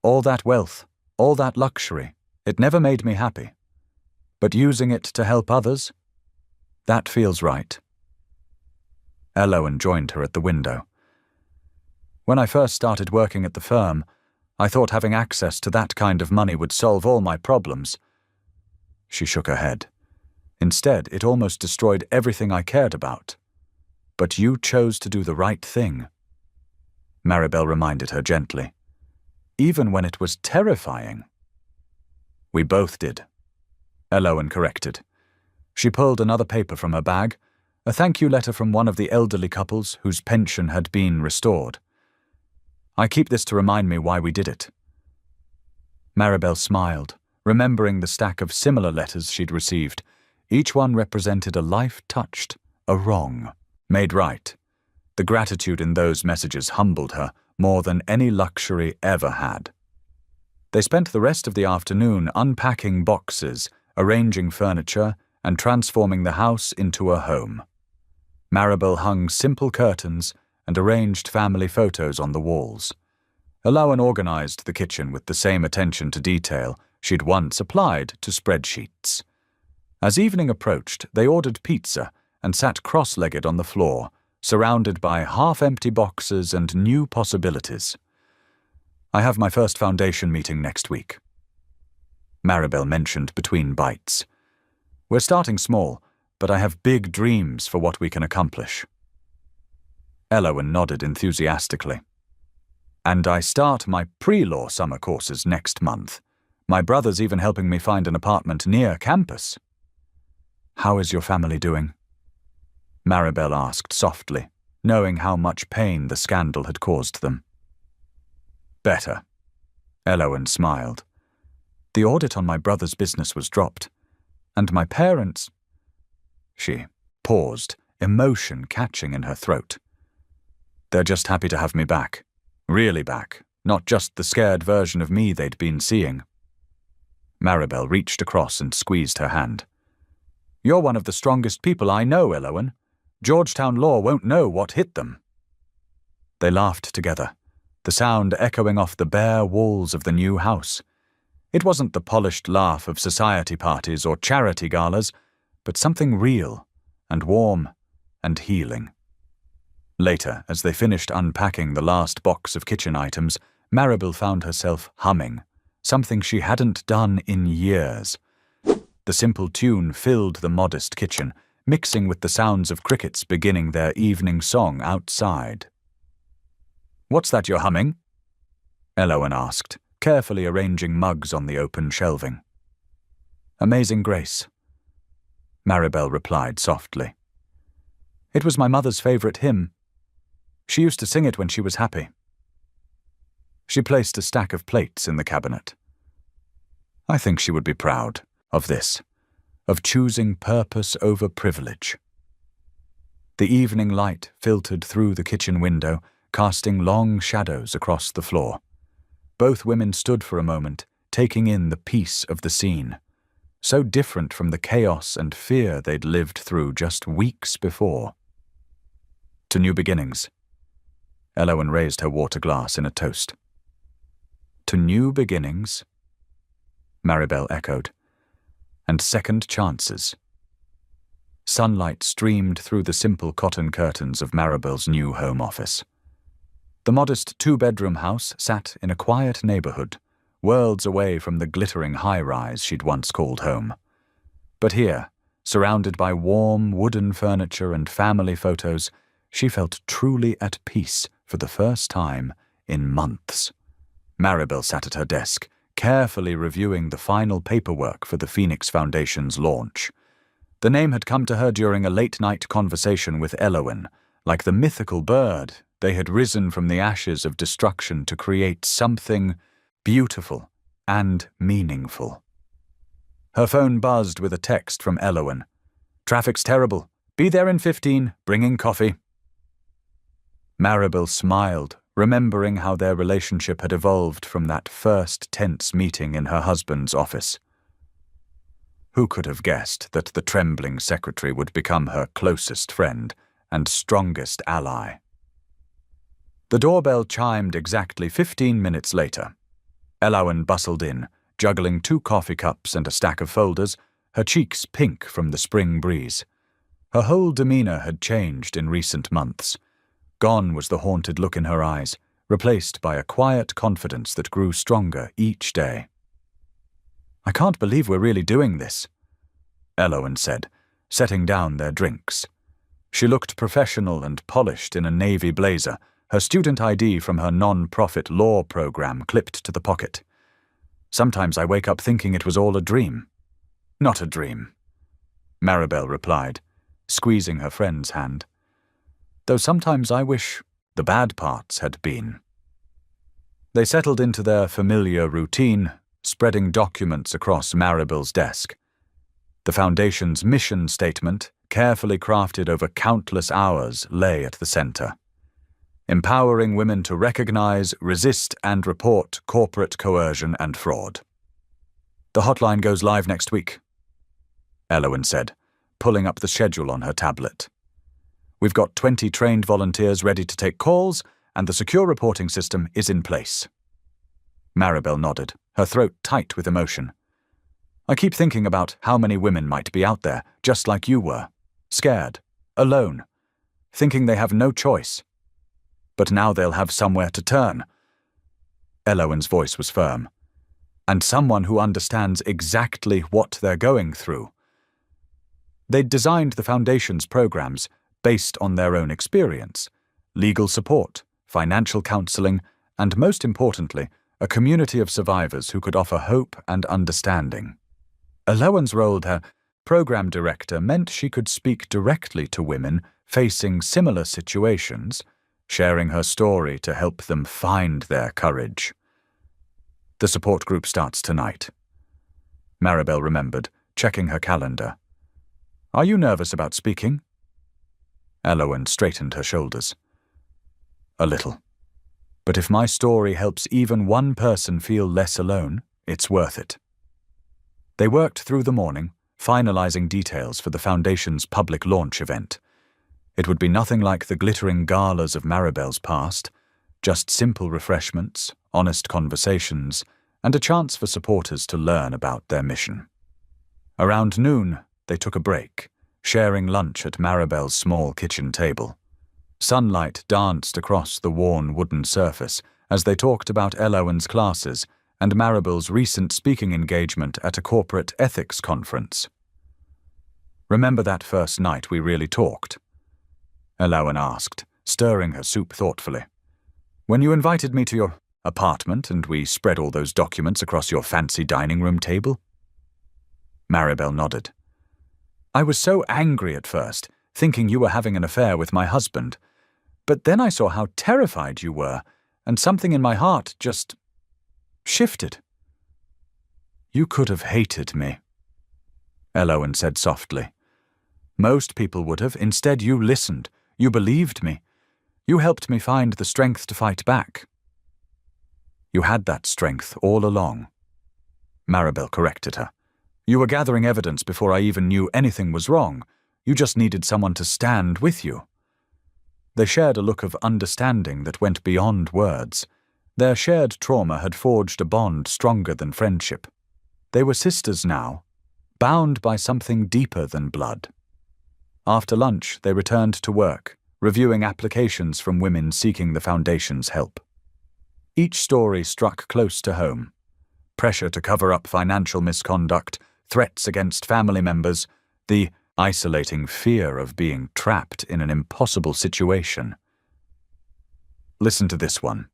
All that wealth, all that luxury, it never made me happy. But using it to help others, that feels right. Elowen joined her at the window. "When I first started working at the firm, I thought having access to that kind of money would solve all my problems." She shook her head. "Instead, it almost destroyed everything I cared about. But you chose to do the right thing." Maribel reminded her gently. "Even when it was terrifying." "We both did," Elowen corrected. She pulled another paper from her bag, a thank you letter from one of the elderly couples whose pension had been restored. "I keep this to remind me why we did it." Maribel smiled, remembering the stack of similar letters she'd received. Each one represented a life touched, a wrong made right. The gratitude in those messages humbled her more than any luxury ever had. They spent the rest of the afternoon unpacking boxes, arranging furniture, and transforming the house into a home. Maribel hung simple curtains and arranged family photos on the walls. Elowen organized the kitchen with the same attention to detail she'd once applied to spreadsheets. As evening approached, they ordered pizza and sat cross-legged on the floor, surrounded by half-empty boxes and new possibilities. "I have my first foundation meeting next week," Maribel mentioned between bites. "We're starting small, but I have big dreams for what we can accomplish." Elowen nodded enthusiastically. "And I start my pre-law summer courses next month. My brother's even helping me find an apartment near campus." "How is your family doing?" Maribel asked softly, knowing how much pain the scandal had caused them. "Better," Elowen smiled. "The audit on my brother's business was dropped, and my parents—" She paused, emotion catching in her throat. "They're just happy to have me back. Really back, not just the scared version of me they'd been seeing." Maribel reached across and squeezed her hand. "You're one of the strongest people I know, Elowen. Georgetown Law won't know what hit them." They laughed together, the sound echoing off the bare walls of the new house. It wasn't the polished laugh of society parties or charity galas, but something real and warm and healing. Later, as they finished unpacking the last box of kitchen items, Maribel found herself humming, something she hadn't done in years. The simple tune filled the modest kitchen, mixing with the sounds of crickets beginning their evening song outside. "What's that you're humming?" Elowen asked, carefully arranging mugs on the open shelving. "Amazing Grace," Maribel replied softly. "It was my mother's favorite hymn. She used to sing it when she was happy." She placed a stack of plates in the cabinet. "I think she would be proud of this, of choosing purpose over privilege." The evening light filtered through the kitchen window, casting long shadows across the floor. Both women stood for a moment, taking in the peace of the scene, so different from the chaos and fear they'd lived through just weeks before. "To new beginnings." Elowen raised her water glass in a toast. "To new beginnings," Maribel echoed. "And second chances." Sunlight streamed through the simple cotton curtains of Maribel's new home office. The modest two-bedroom house sat in a quiet neighborhood, worlds away from the glittering high-rise she'd once called home. But here, surrounded by warm wooden furniture and family photos, she felt truly at peace for the first time in months. Maribel sat at her desk, carefully reviewing the final paperwork for the Phoenix Foundation's launch. The name had come to her during a late-night conversation with Elowen. Like the mythical bird, they had risen from the ashes of destruction to create something beautiful and meaningful. Her phone buzzed with a text from Elowen. "Traffic's terrible. Be there in 15, bringing coffee." Maribel smiled, remembering how their relationship had evolved from that first tense meeting in her husband's office. Who could have guessed that the trembling secretary would become her closest friend and strongest ally? The doorbell chimed exactly 15 minutes later. Elowen bustled in, juggling 2 coffee cups and a stack of folders, her cheeks pink from the spring breeze. Her whole demeanor had changed in recent months. Gone was the haunted look in her eyes, replaced by a quiet confidence that grew stronger each day. "I can't believe we're really doing this," Elowen said, setting down their drinks. She looked professional and polished in a navy blazer, her student ID from her non-profit law program clipped to the pocket. "Sometimes I wake up thinking it was all a dream." "Not a dream," Maribel replied, squeezing her friend's hand. "Though sometimes I wish the bad parts had been." They settled into their familiar routine, spreading documents across Maribel's desk. The Foundation's mission statement, carefully crafted over countless hours, lay at the center. Empowering women to recognize, resist, and report corporate coercion and fraud. The hotline goes live next week, Elowen said, pulling up the schedule on her tablet. We've got 20 trained volunteers ready to take calls, and the secure reporting system is in place. Maribel nodded, her throat tight with emotion. I keep thinking about how many women might be out there, just like you were, scared, alone, thinking they have no choice. But now they'll have somewhere to turn. Elowen's voice was firm. And someone who understands exactly what they're going through. They'd designed the Foundation's programs based on their own experience, legal support, financial counseling, and most importantly, a community of survivors who could offer hope and understanding. Elowen's role as program director meant she could speak directly to women facing similar situations, sharing her story to help them find their courage. The support group starts tonight. Maribel remembered, checking her calendar. Are you nervous about speaking? Elowen straightened her shoulders. A little. But if my story helps even one person feel less alone, it's worth it. They worked through the morning, finalizing details for the Foundation's public launch event. It would be nothing like the glittering galas of Maribel's past, just simple refreshments, honest conversations, and a chance for supporters to learn about their mission. Around noon, they took a break, sharing lunch at Maribel's small kitchen table. Sunlight danced across the worn wooden surface as they talked about Elowen's classes and Maribel's recent speaking engagement at a corporate ethics conference. Remember that first night we really talked? Elowen asked, stirring her soup thoughtfully. When you invited me to your apartment and we spread all those documents across your fancy dining room table? Maribel nodded. I was so angry at first, thinking you were having an affair with my husband. But then I saw how terrified you were, and something in my heart just shifted. You could have hated me, Elowen said softly. Most people would have. Instead, you listened. You believed me. You helped me find the strength to fight back. You had that strength all along. Maribel corrected her. You were gathering evidence before I even knew anything was wrong. You just needed someone to stand with you. They shared a look of understanding that went beyond words. Their shared trauma had forged a bond stronger than friendship. They were sisters now, bound by something deeper than blood. After lunch, they returned to work, reviewing applications from women seeking the Foundation's help. Each story struck close to home. Pressure to cover up financial misconduct, threats against family members, the isolating fear of being trapped in an impossible situation. Listen to this one,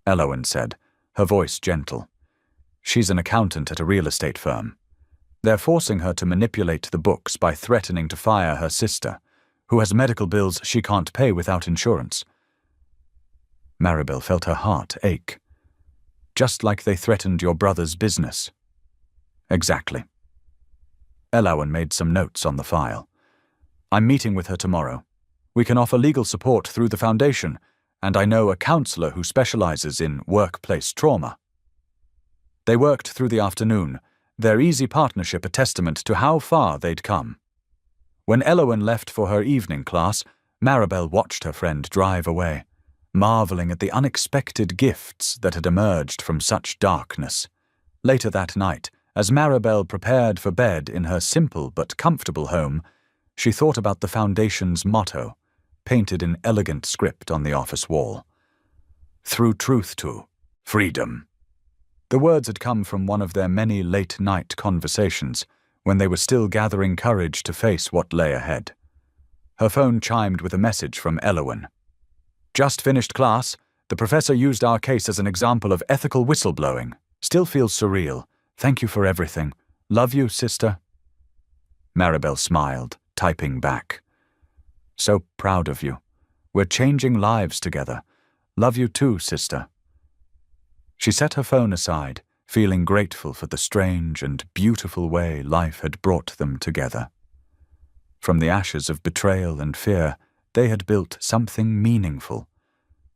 Elowen said, her voice gentle. She's an accountant at a real estate firm. They're forcing her to manipulate the books by threatening to fire her sister, who has medical bills she can't pay without insurance. Maribel felt her heart ache. Just like they threatened your brother's business. Exactly. Elowen made some notes on the file. I'm meeting with her tomorrow. We can offer legal support through the Foundation, and I know a counselor who specializes in workplace trauma. They worked through the afternoon, their easy partnership a testament to how far they'd come. When Elowen left for her evening class, Maribel watched her friend drive away, marveling at the unexpected gifts that had emerged from such darkness. Later that night, as Maribel prepared for bed in her simple but comfortable home, she thought about the Foundation's motto, painted in elegant script on the office wall. Through truth to freedom. The words had come from one of their many late-night conversations, when they were still gathering courage to face what lay ahead. Her phone chimed with a message from Elowen. Just finished class. The professor used our case as an example of ethical whistleblowing. Still feels surreal. Thank you for everything. Love you, sister. Maribel smiled, typing back. So proud of you. We're changing lives together. Love you too, sister. She set her phone aside, feeling grateful for the strange and beautiful way life had brought them together. From the ashes of betrayal and fear, they had built something meaningful,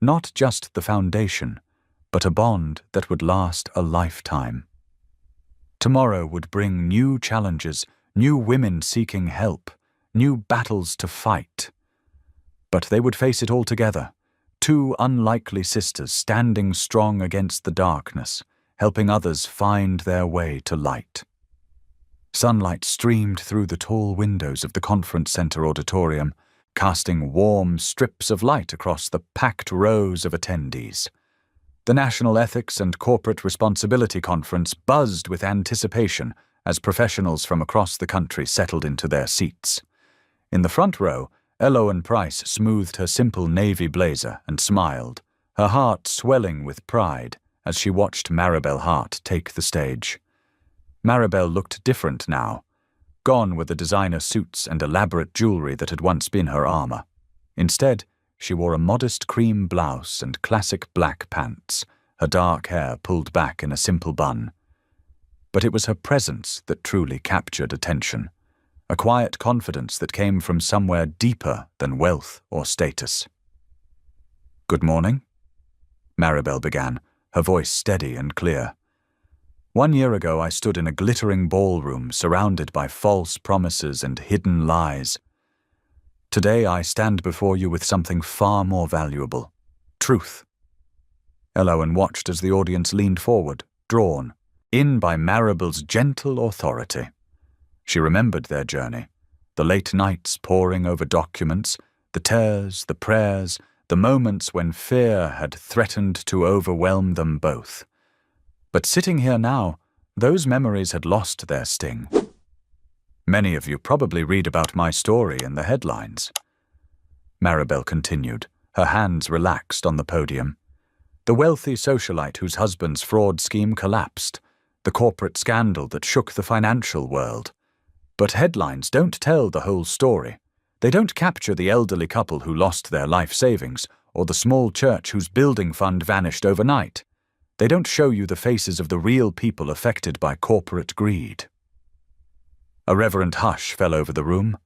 not just the foundation, but a bond that would last a lifetime. Tomorrow would bring new challenges, new women seeking help, new battles to fight. But they would face it all together, two unlikely sisters standing strong against the darkness, helping others find their way to light. Sunlight streamed through the tall windows of the conference center auditorium, casting warm strips of light across the packed rows of attendees. The National Ethics and Corporate Responsibility Conference buzzed with anticipation as professionals from across the country settled into their seats. In the front row, Eloan Price smoothed her simple navy blazer and smiled, her heart swelling with pride as she watched Maribel Hart take the stage. Maribel looked different now. Gone were the designer suits and elaborate jewelry that had once been her armor. Instead, she wore a modest cream blouse and classic black pants, her dark hair pulled back in a simple bun. But it was her presence that truly captured attention, a quiet confidence that came from somewhere deeper than wealth or status. "Good morning," Maribel began, her voice steady and clear. "1 year ago I stood in a glittering ballroom surrounded by false promises and hidden lies. Today I stand before you with something far more valuable: truth." Eloan watched as the audience leaned forward, drawn in by Maribel's gentle authority. She remembered their journey, the late nights poring over documents, the tears, the prayers, the moments when fear had threatened to overwhelm them both. But sitting here now, those memories had lost their sting. "Many of you probably read about my story in the headlines," Maribel continued, her hands relaxed on the podium. "The wealthy socialite whose husband's fraud scheme collapsed, the corporate scandal that shook the financial world. But headlines don't tell the whole story. They don't capture the elderly couple who lost their life savings, or the small church whose building fund vanished overnight. They don't show you the faces of the real people affected by corporate greed." A reverent hush fell over the room.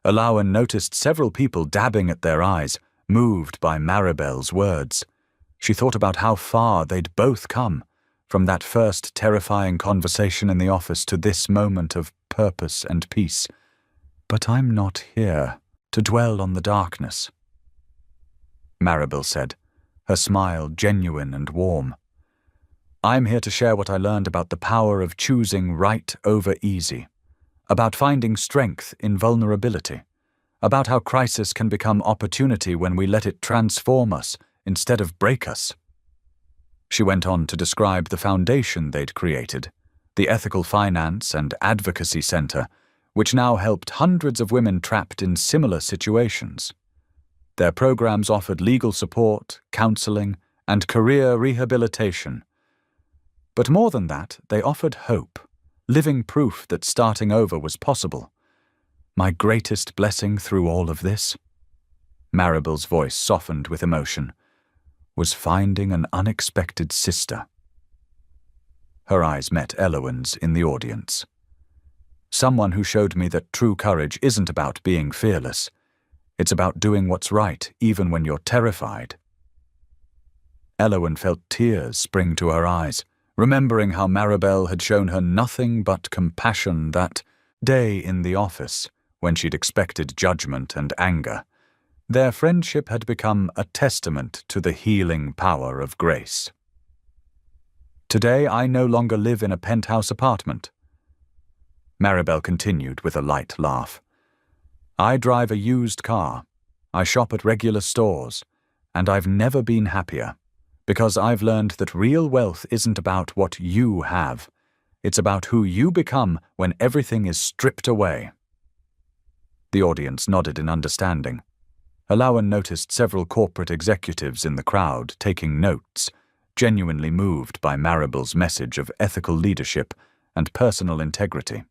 Eloan noticed several people dabbing at their eyes, moved by Maribel's words. She thought about how far they'd both come, from that first terrifying conversation in the office to this moment of purpose and peace. "But I'm not here to dwell on the darkness," Maribel said, her smile genuine and warm. "I'm here to share what I learned about the power of choosing right over easy, about finding strength in vulnerability, about how crisis can become opportunity when we let it transform us instead of break us." She went on to describe the foundation they'd created, the Ethical Finance and Advocacy Center, which now helped hundreds of women trapped in similar situations. Their programs offered legal support, counseling, and career rehabilitation. But more than that, they offered hope, living proof that starting over was possible. "My greatest blessing through all of this," Maribel's voice softened with emotion, "was finding an unexpected sister." Her eyes met Eloan's in the audience. "Someone who showed me that true courage isn't about being fearless. It's about doing what's right even when you're terrified." Eloan felt tears spring to her eyes, remembering how Maribel had shown her nothing but compassion that day in the office when she'd expected judgment and anger. Their friendship had become a testament to the healing power of grace. "Today I no longer live in a penthouse apartment," Maribel continued with a light laugh. "I drive a used car, I shop at regular stores, and I've never been happier, because I've learned that real wealth isn't about what you have. It's about who you become when everything is stripped away." The audience nodded in understanding. Eloan noticed several corporate executives in the crowd taking notes, genuinely moved by Maribel's message of ethical leadership and personal integrity.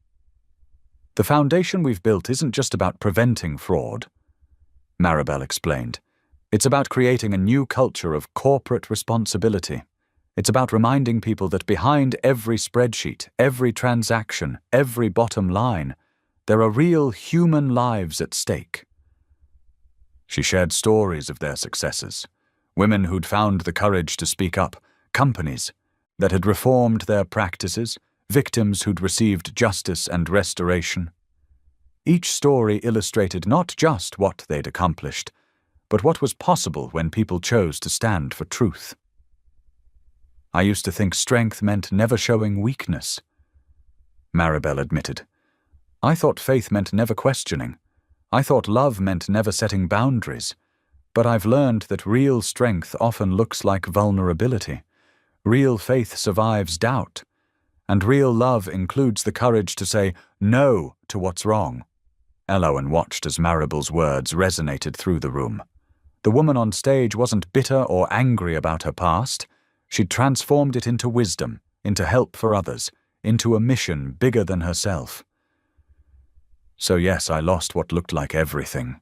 "The foundation we've built isn't just about preventing fraud," Maribel explained. "It's about creating a new culture of corporate responsibility. It's about reminding people that behind every spreadsheet, every transaction, every bottom line, there are real human lives at stake. She shared stories of their successes, women who'd found the courage to speak up, companies that had reformed their practices, victims who'd received justice and restoration. Each story illustrated not just what they'd accomplished, but what was possible when people chose to stand for truth. I used to think strength meant never showing weakness, Maribel admitted. I thought faith meant never questioning. I thought love meant never setting boundaries. But I've learned that real strength often looks like vulnerability. Real faith survives doubt. And real love includes the courage to say no to what's wrong. Elowen watched as Maribel's words resonated through the room. The woman on stage wasn't bitter or angry about her past. She'd transformed it into wisdom, into help for others, into a mission bigger than herself. So yes, I lost what looked like everything,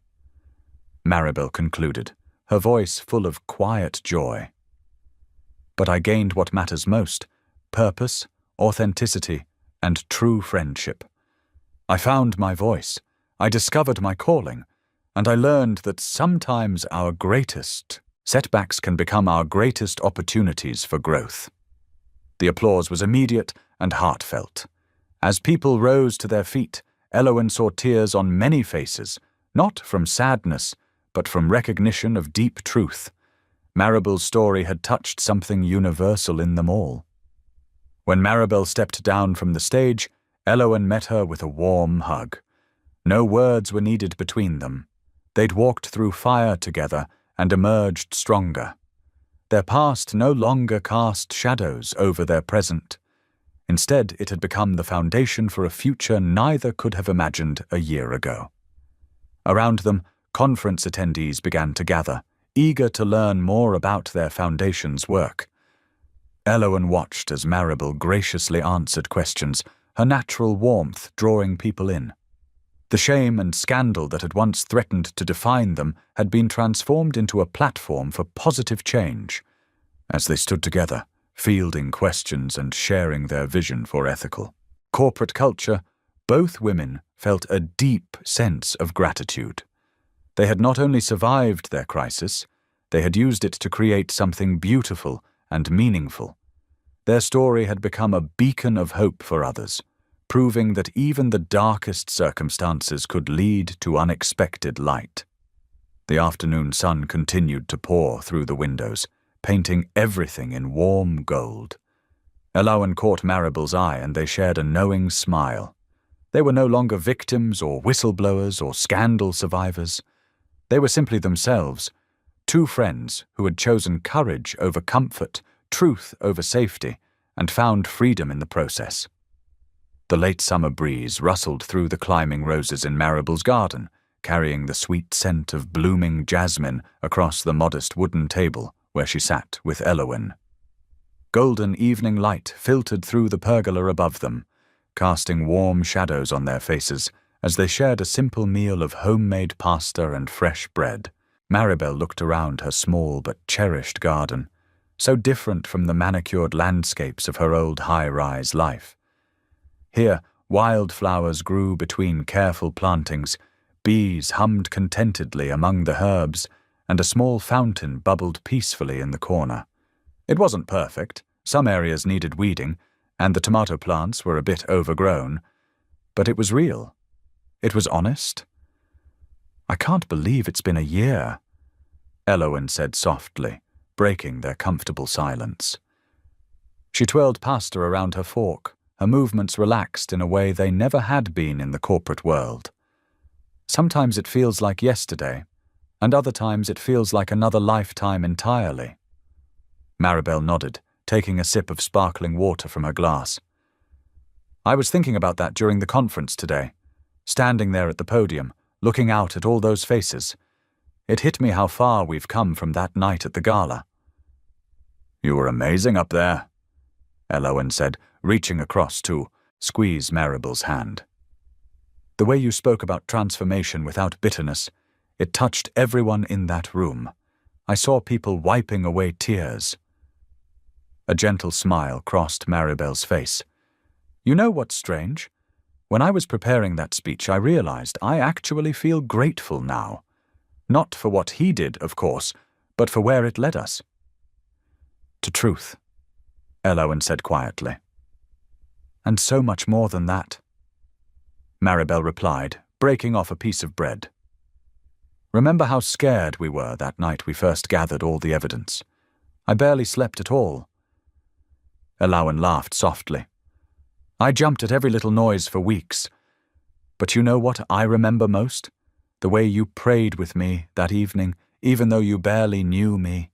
Maribel concluded, her voice full of quiet joy. But I gained what matters most: purpose, authenticity, and true friendship. I found my voice, I discovered my calling, and I learned that sometimes our greatest setbacks can become our greatest opportunities for growth. The applause was immediate and heartfelt. As people rose to their feet, Elowen saw tears on many faces, not from sadness, but from recognition of deep truth. Maribel's story had touched something universal in them all. When Maribel stepped down from the stage, Elowen met her with a warm hug. No words were needed between them. They'd walked through fire together and emerged stronger. Their past no longer cast shadows over their present. Instead, it had become the foundation for a future neither could have imagined a year ago. Around them, conference attendees began to gather, eager to learn more about their foundation's work. Elowen watched as Maribel graciously answered questions, her natural warmth drawing people in. The shame and scandal that had once threatened to define them had been transformed into a platform for positive change. As they stood together, fielding questions and sharing their vision for ethical corporate culture, both women felt a deep sense of gratitude. They had not only survived their crisis, they had used it to create something beautiful and meaningful. Their story had become a beacon of hope for others, proving that even the darkest circumstances could lead to unexpected light. The afternoon sun continued to pour through the windows, painting everything in warm gold. Elowen caught Maribel's eye and they shared a knowing smile. They were no longer victims or whistleblowers or scandal survivors. They were simply themselves, two friends who had chosen courage over comfort, truth over safety, and found freedom in the process. The late summer breeze rustled through the climbing roses in Maribel's garden, carrying the sweet scent of blooming jasmine across the modest wooden table where she sat with Elowen. Golden evening light filtered through the pergola above them, casting warm shadows on their faces as they shared a simple meal of homemade pasta and fresh bread. Maribel looked around her small but cherished garden, so different from the manicured landscapes of her old high-rise life. Here, wildflowers grew between careful plantings, bees hummed contentedly among the herbs, and a small fountain bubbled peacefully in the corner. It wasn't perfect, some areas needed weeding, and the tomato plants were a bit overgrown, but it was real. It was honest. "I can't believe it's been a year," Elowen said softly, breaking their comfortable silence. She twirled pasta around her fork, her movements relaxed in a way they never had been in the corporate world. "Sometimes it feels like yesterday, and other times it feels like another lifetime entirely." Maribel nodded, taking a sip of sparkling water from her glass. "I was thinking about that during the conference today, standing there at the podium, looking out at all those faces. It hit me how far we've come from that night at the gala." "You were amazing up there," Elowen said, reaching across to squeeze Maribel's hand. "The way you spoke about transformation without bitterness, it touched everyone in that room. I saw people wiping away tears." A gentle smile crossed Maribel's face. You know what's strange? When I was preparing that speech, I realized I actually feel grateful now. Not for what he did, of course, but for where it led us. To truth, Elowen said quietly. And so much more than that, Maribel replied, breaking off a piece of bread. Remember how scared we were that night we first gathered all the evidence? I barely slept at all. Elowen laughed softly. I jumped at every little noise for weeks. But you know what I remember most? The way you prayed with me that evening, even though you barely knew me.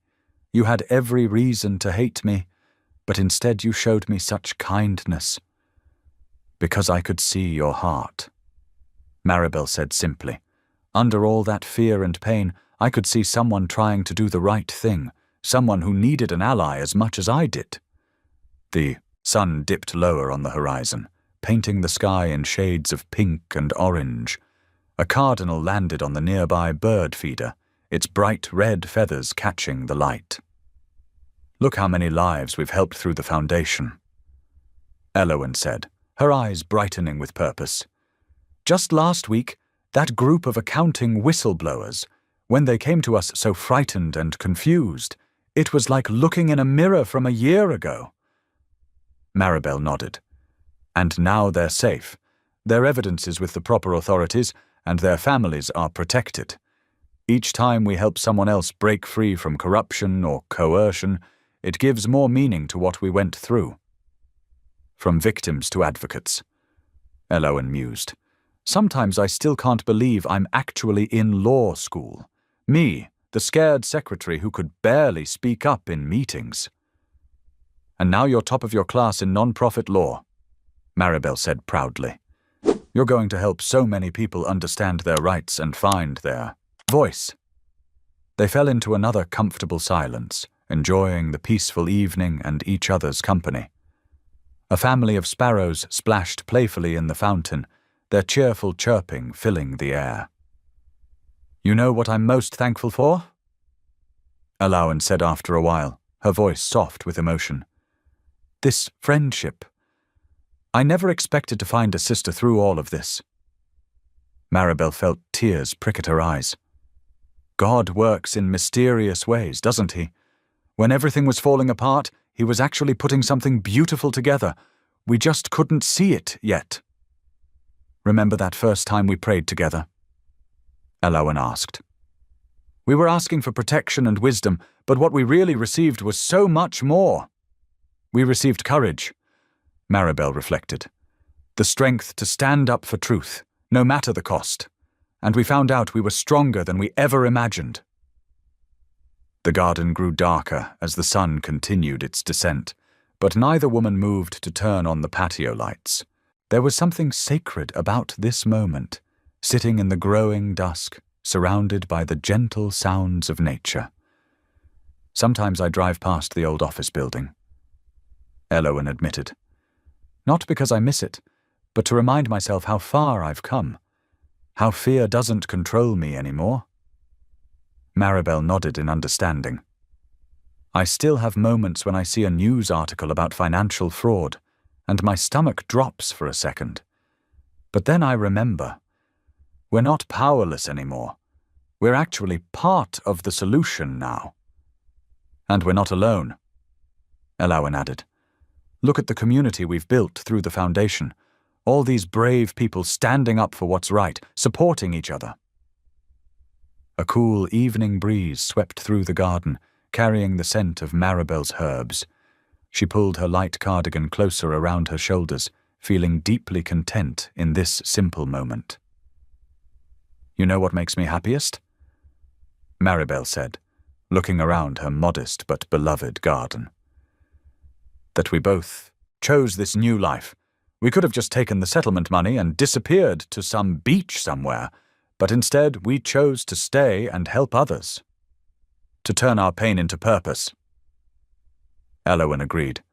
You had every reason to hate me, but instead you showed me such kindness. Because I could see your heart. Maribel said simply. Under all that fear and pain, I could see someone trying to do the right thing, someone who needed an ally as much as I did. The sun dipped lower on the horizon, painting the sky in shades of pink and orange. A cardinal landed on the nearby bird feeder, its bright red feathers catching the light. Look how many lives we've helped through the foundation, Elowen said, her eyes brightening with purpose. Just last week, that group of accounting whistleblowers, when they came to us so frightened and confused, it was like looking in a mirror from a year ago. Maribel nodded. And now they're safe. Their evidence is with the proper authorities, and their families are protected. Each time we help someone else break free from corruption or coercion, it gives more meaning to what we went through. From victims to advocates, Elowen mused. Sometimes I still can't believe I'm actually in law school. Me, the scared secretary who could barely speak up in meetings. And now you're top of your class in non-profit law, Maribel said proudly. You're going to help so many people understand their rights and find their voice. They fell into another comfortable silence, enjoying the peaceful evening and each other's company. A family of sparrows splashed playfully in the fountain, their cheerful chirping filling the air. You know what I'm most thankful for? Elowen said after a while, her voice soft with emotion. This friendship. I never expected to find a sister through all of this. Maribel felt tears prick at her eyes. God works in mysterious ways, doesn't he? When everything was falling apart, he was actually putting something beautiful together. We just couldn't see it yet. Remember that first time we prayed together? Elowen asked. We were asking for protection and wisdom, but what we really received was so much more. We received courage, Maribel reflected. The strength to stand up for truth, no matter the cost. And we found out we were stronger than we ever imagined. The garden grew darker as the sun continued its descent, but neither woman moved to turn on the patio lights. There was something sacred about this moment, sitting in the growing dusk, surrounded by the gentle sounds of nature. Sometimes I drive past the old office building, Elowen admitted. Not because I miss it, but to remind myself how far I've come, how fear doesn't control me anymore. Maribel nodded in understanding. I still have moments when I see a news article about financial fraud, and my stomach drops for a second. But then I remember, we're not powerless anymore. We're actually part of the solution now. And we're not alone, Elowen added. Look at the community we've built through the foundation. All these brave people standing up for what's right, supporting each other. A cool evening breeze swept through the garden, carrying the scent of Maribel's herbs. She pulled her light cardigan closer around her shoulders, feeling deeply content in this simple moment. You know what makes me happiest? Maribel said, looking around her modest but beloved garden. That we both chose this new life. We could have just taken the settlement money and disappeared to some beach somewhere, but instead we chose to stay and help others. To turn our pain into purpose. Elowen agreed,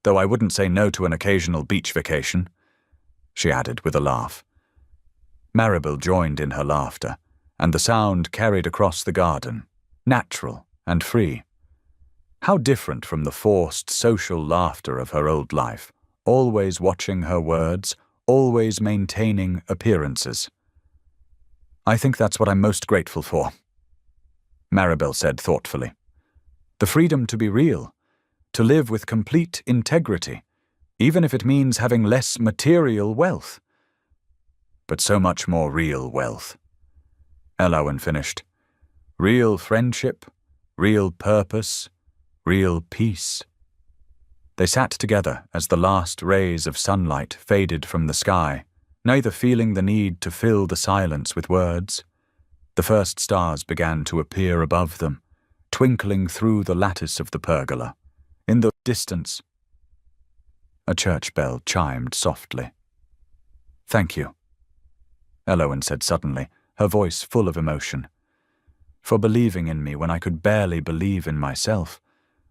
though I wouldn't say no to an occasional beach vacation, she added with a laugh. Maribel joined in her laughter, and the sound carried across the garden, natural and free. How different from the forced social laughter of her old life, always watching her words, always maintaining appearances. I think that's what I'm most grateful for, Maribel said thoughtfully. The freedom to be real, to live with complete integrity, even if it means having less material wealth. But so much more real wealth. Elowen finished. Real friendship, real purpose, real peace. They sat together as the last rays of sunlight faded from the sky, neither feeling the need to fill the silence with words. The first stars began to appear above them, twinkling through the lattice of the pergola. In the distance, a church bell chimed softly. Thank you, Elowen said suddenly, her voice full of emotion. For believing in me when I could barely believe in myself,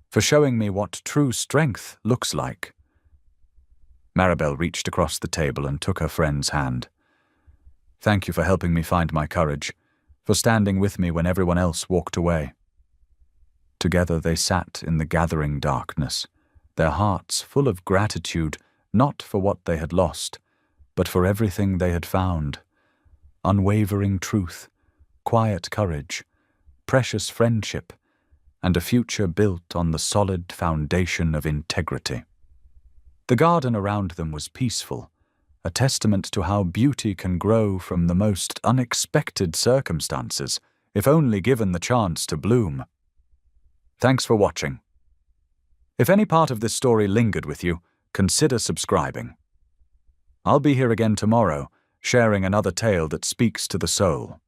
for showing me what true strength looks like. Maribel reached across the table and took her friend's hand. Thank you for helping me find my courage, for standing with me when everyone else walked away. Together they sat in the gathering darkness, their hearts full of gratitude, not for what they had lost, but for everything they had found. Unwavering truth, quiet courage, precious friendship, and a future built on the solid foundation of integrity. The garden around them was peaceful, a testament to how beauty can grow from the most unexpected circumstances, if only given the chance to bloom. Thanks for watching. If any part of this story lingered with you, consider subscribing. I'll be here again tomorrow, sharing another tale that speaks to the soul.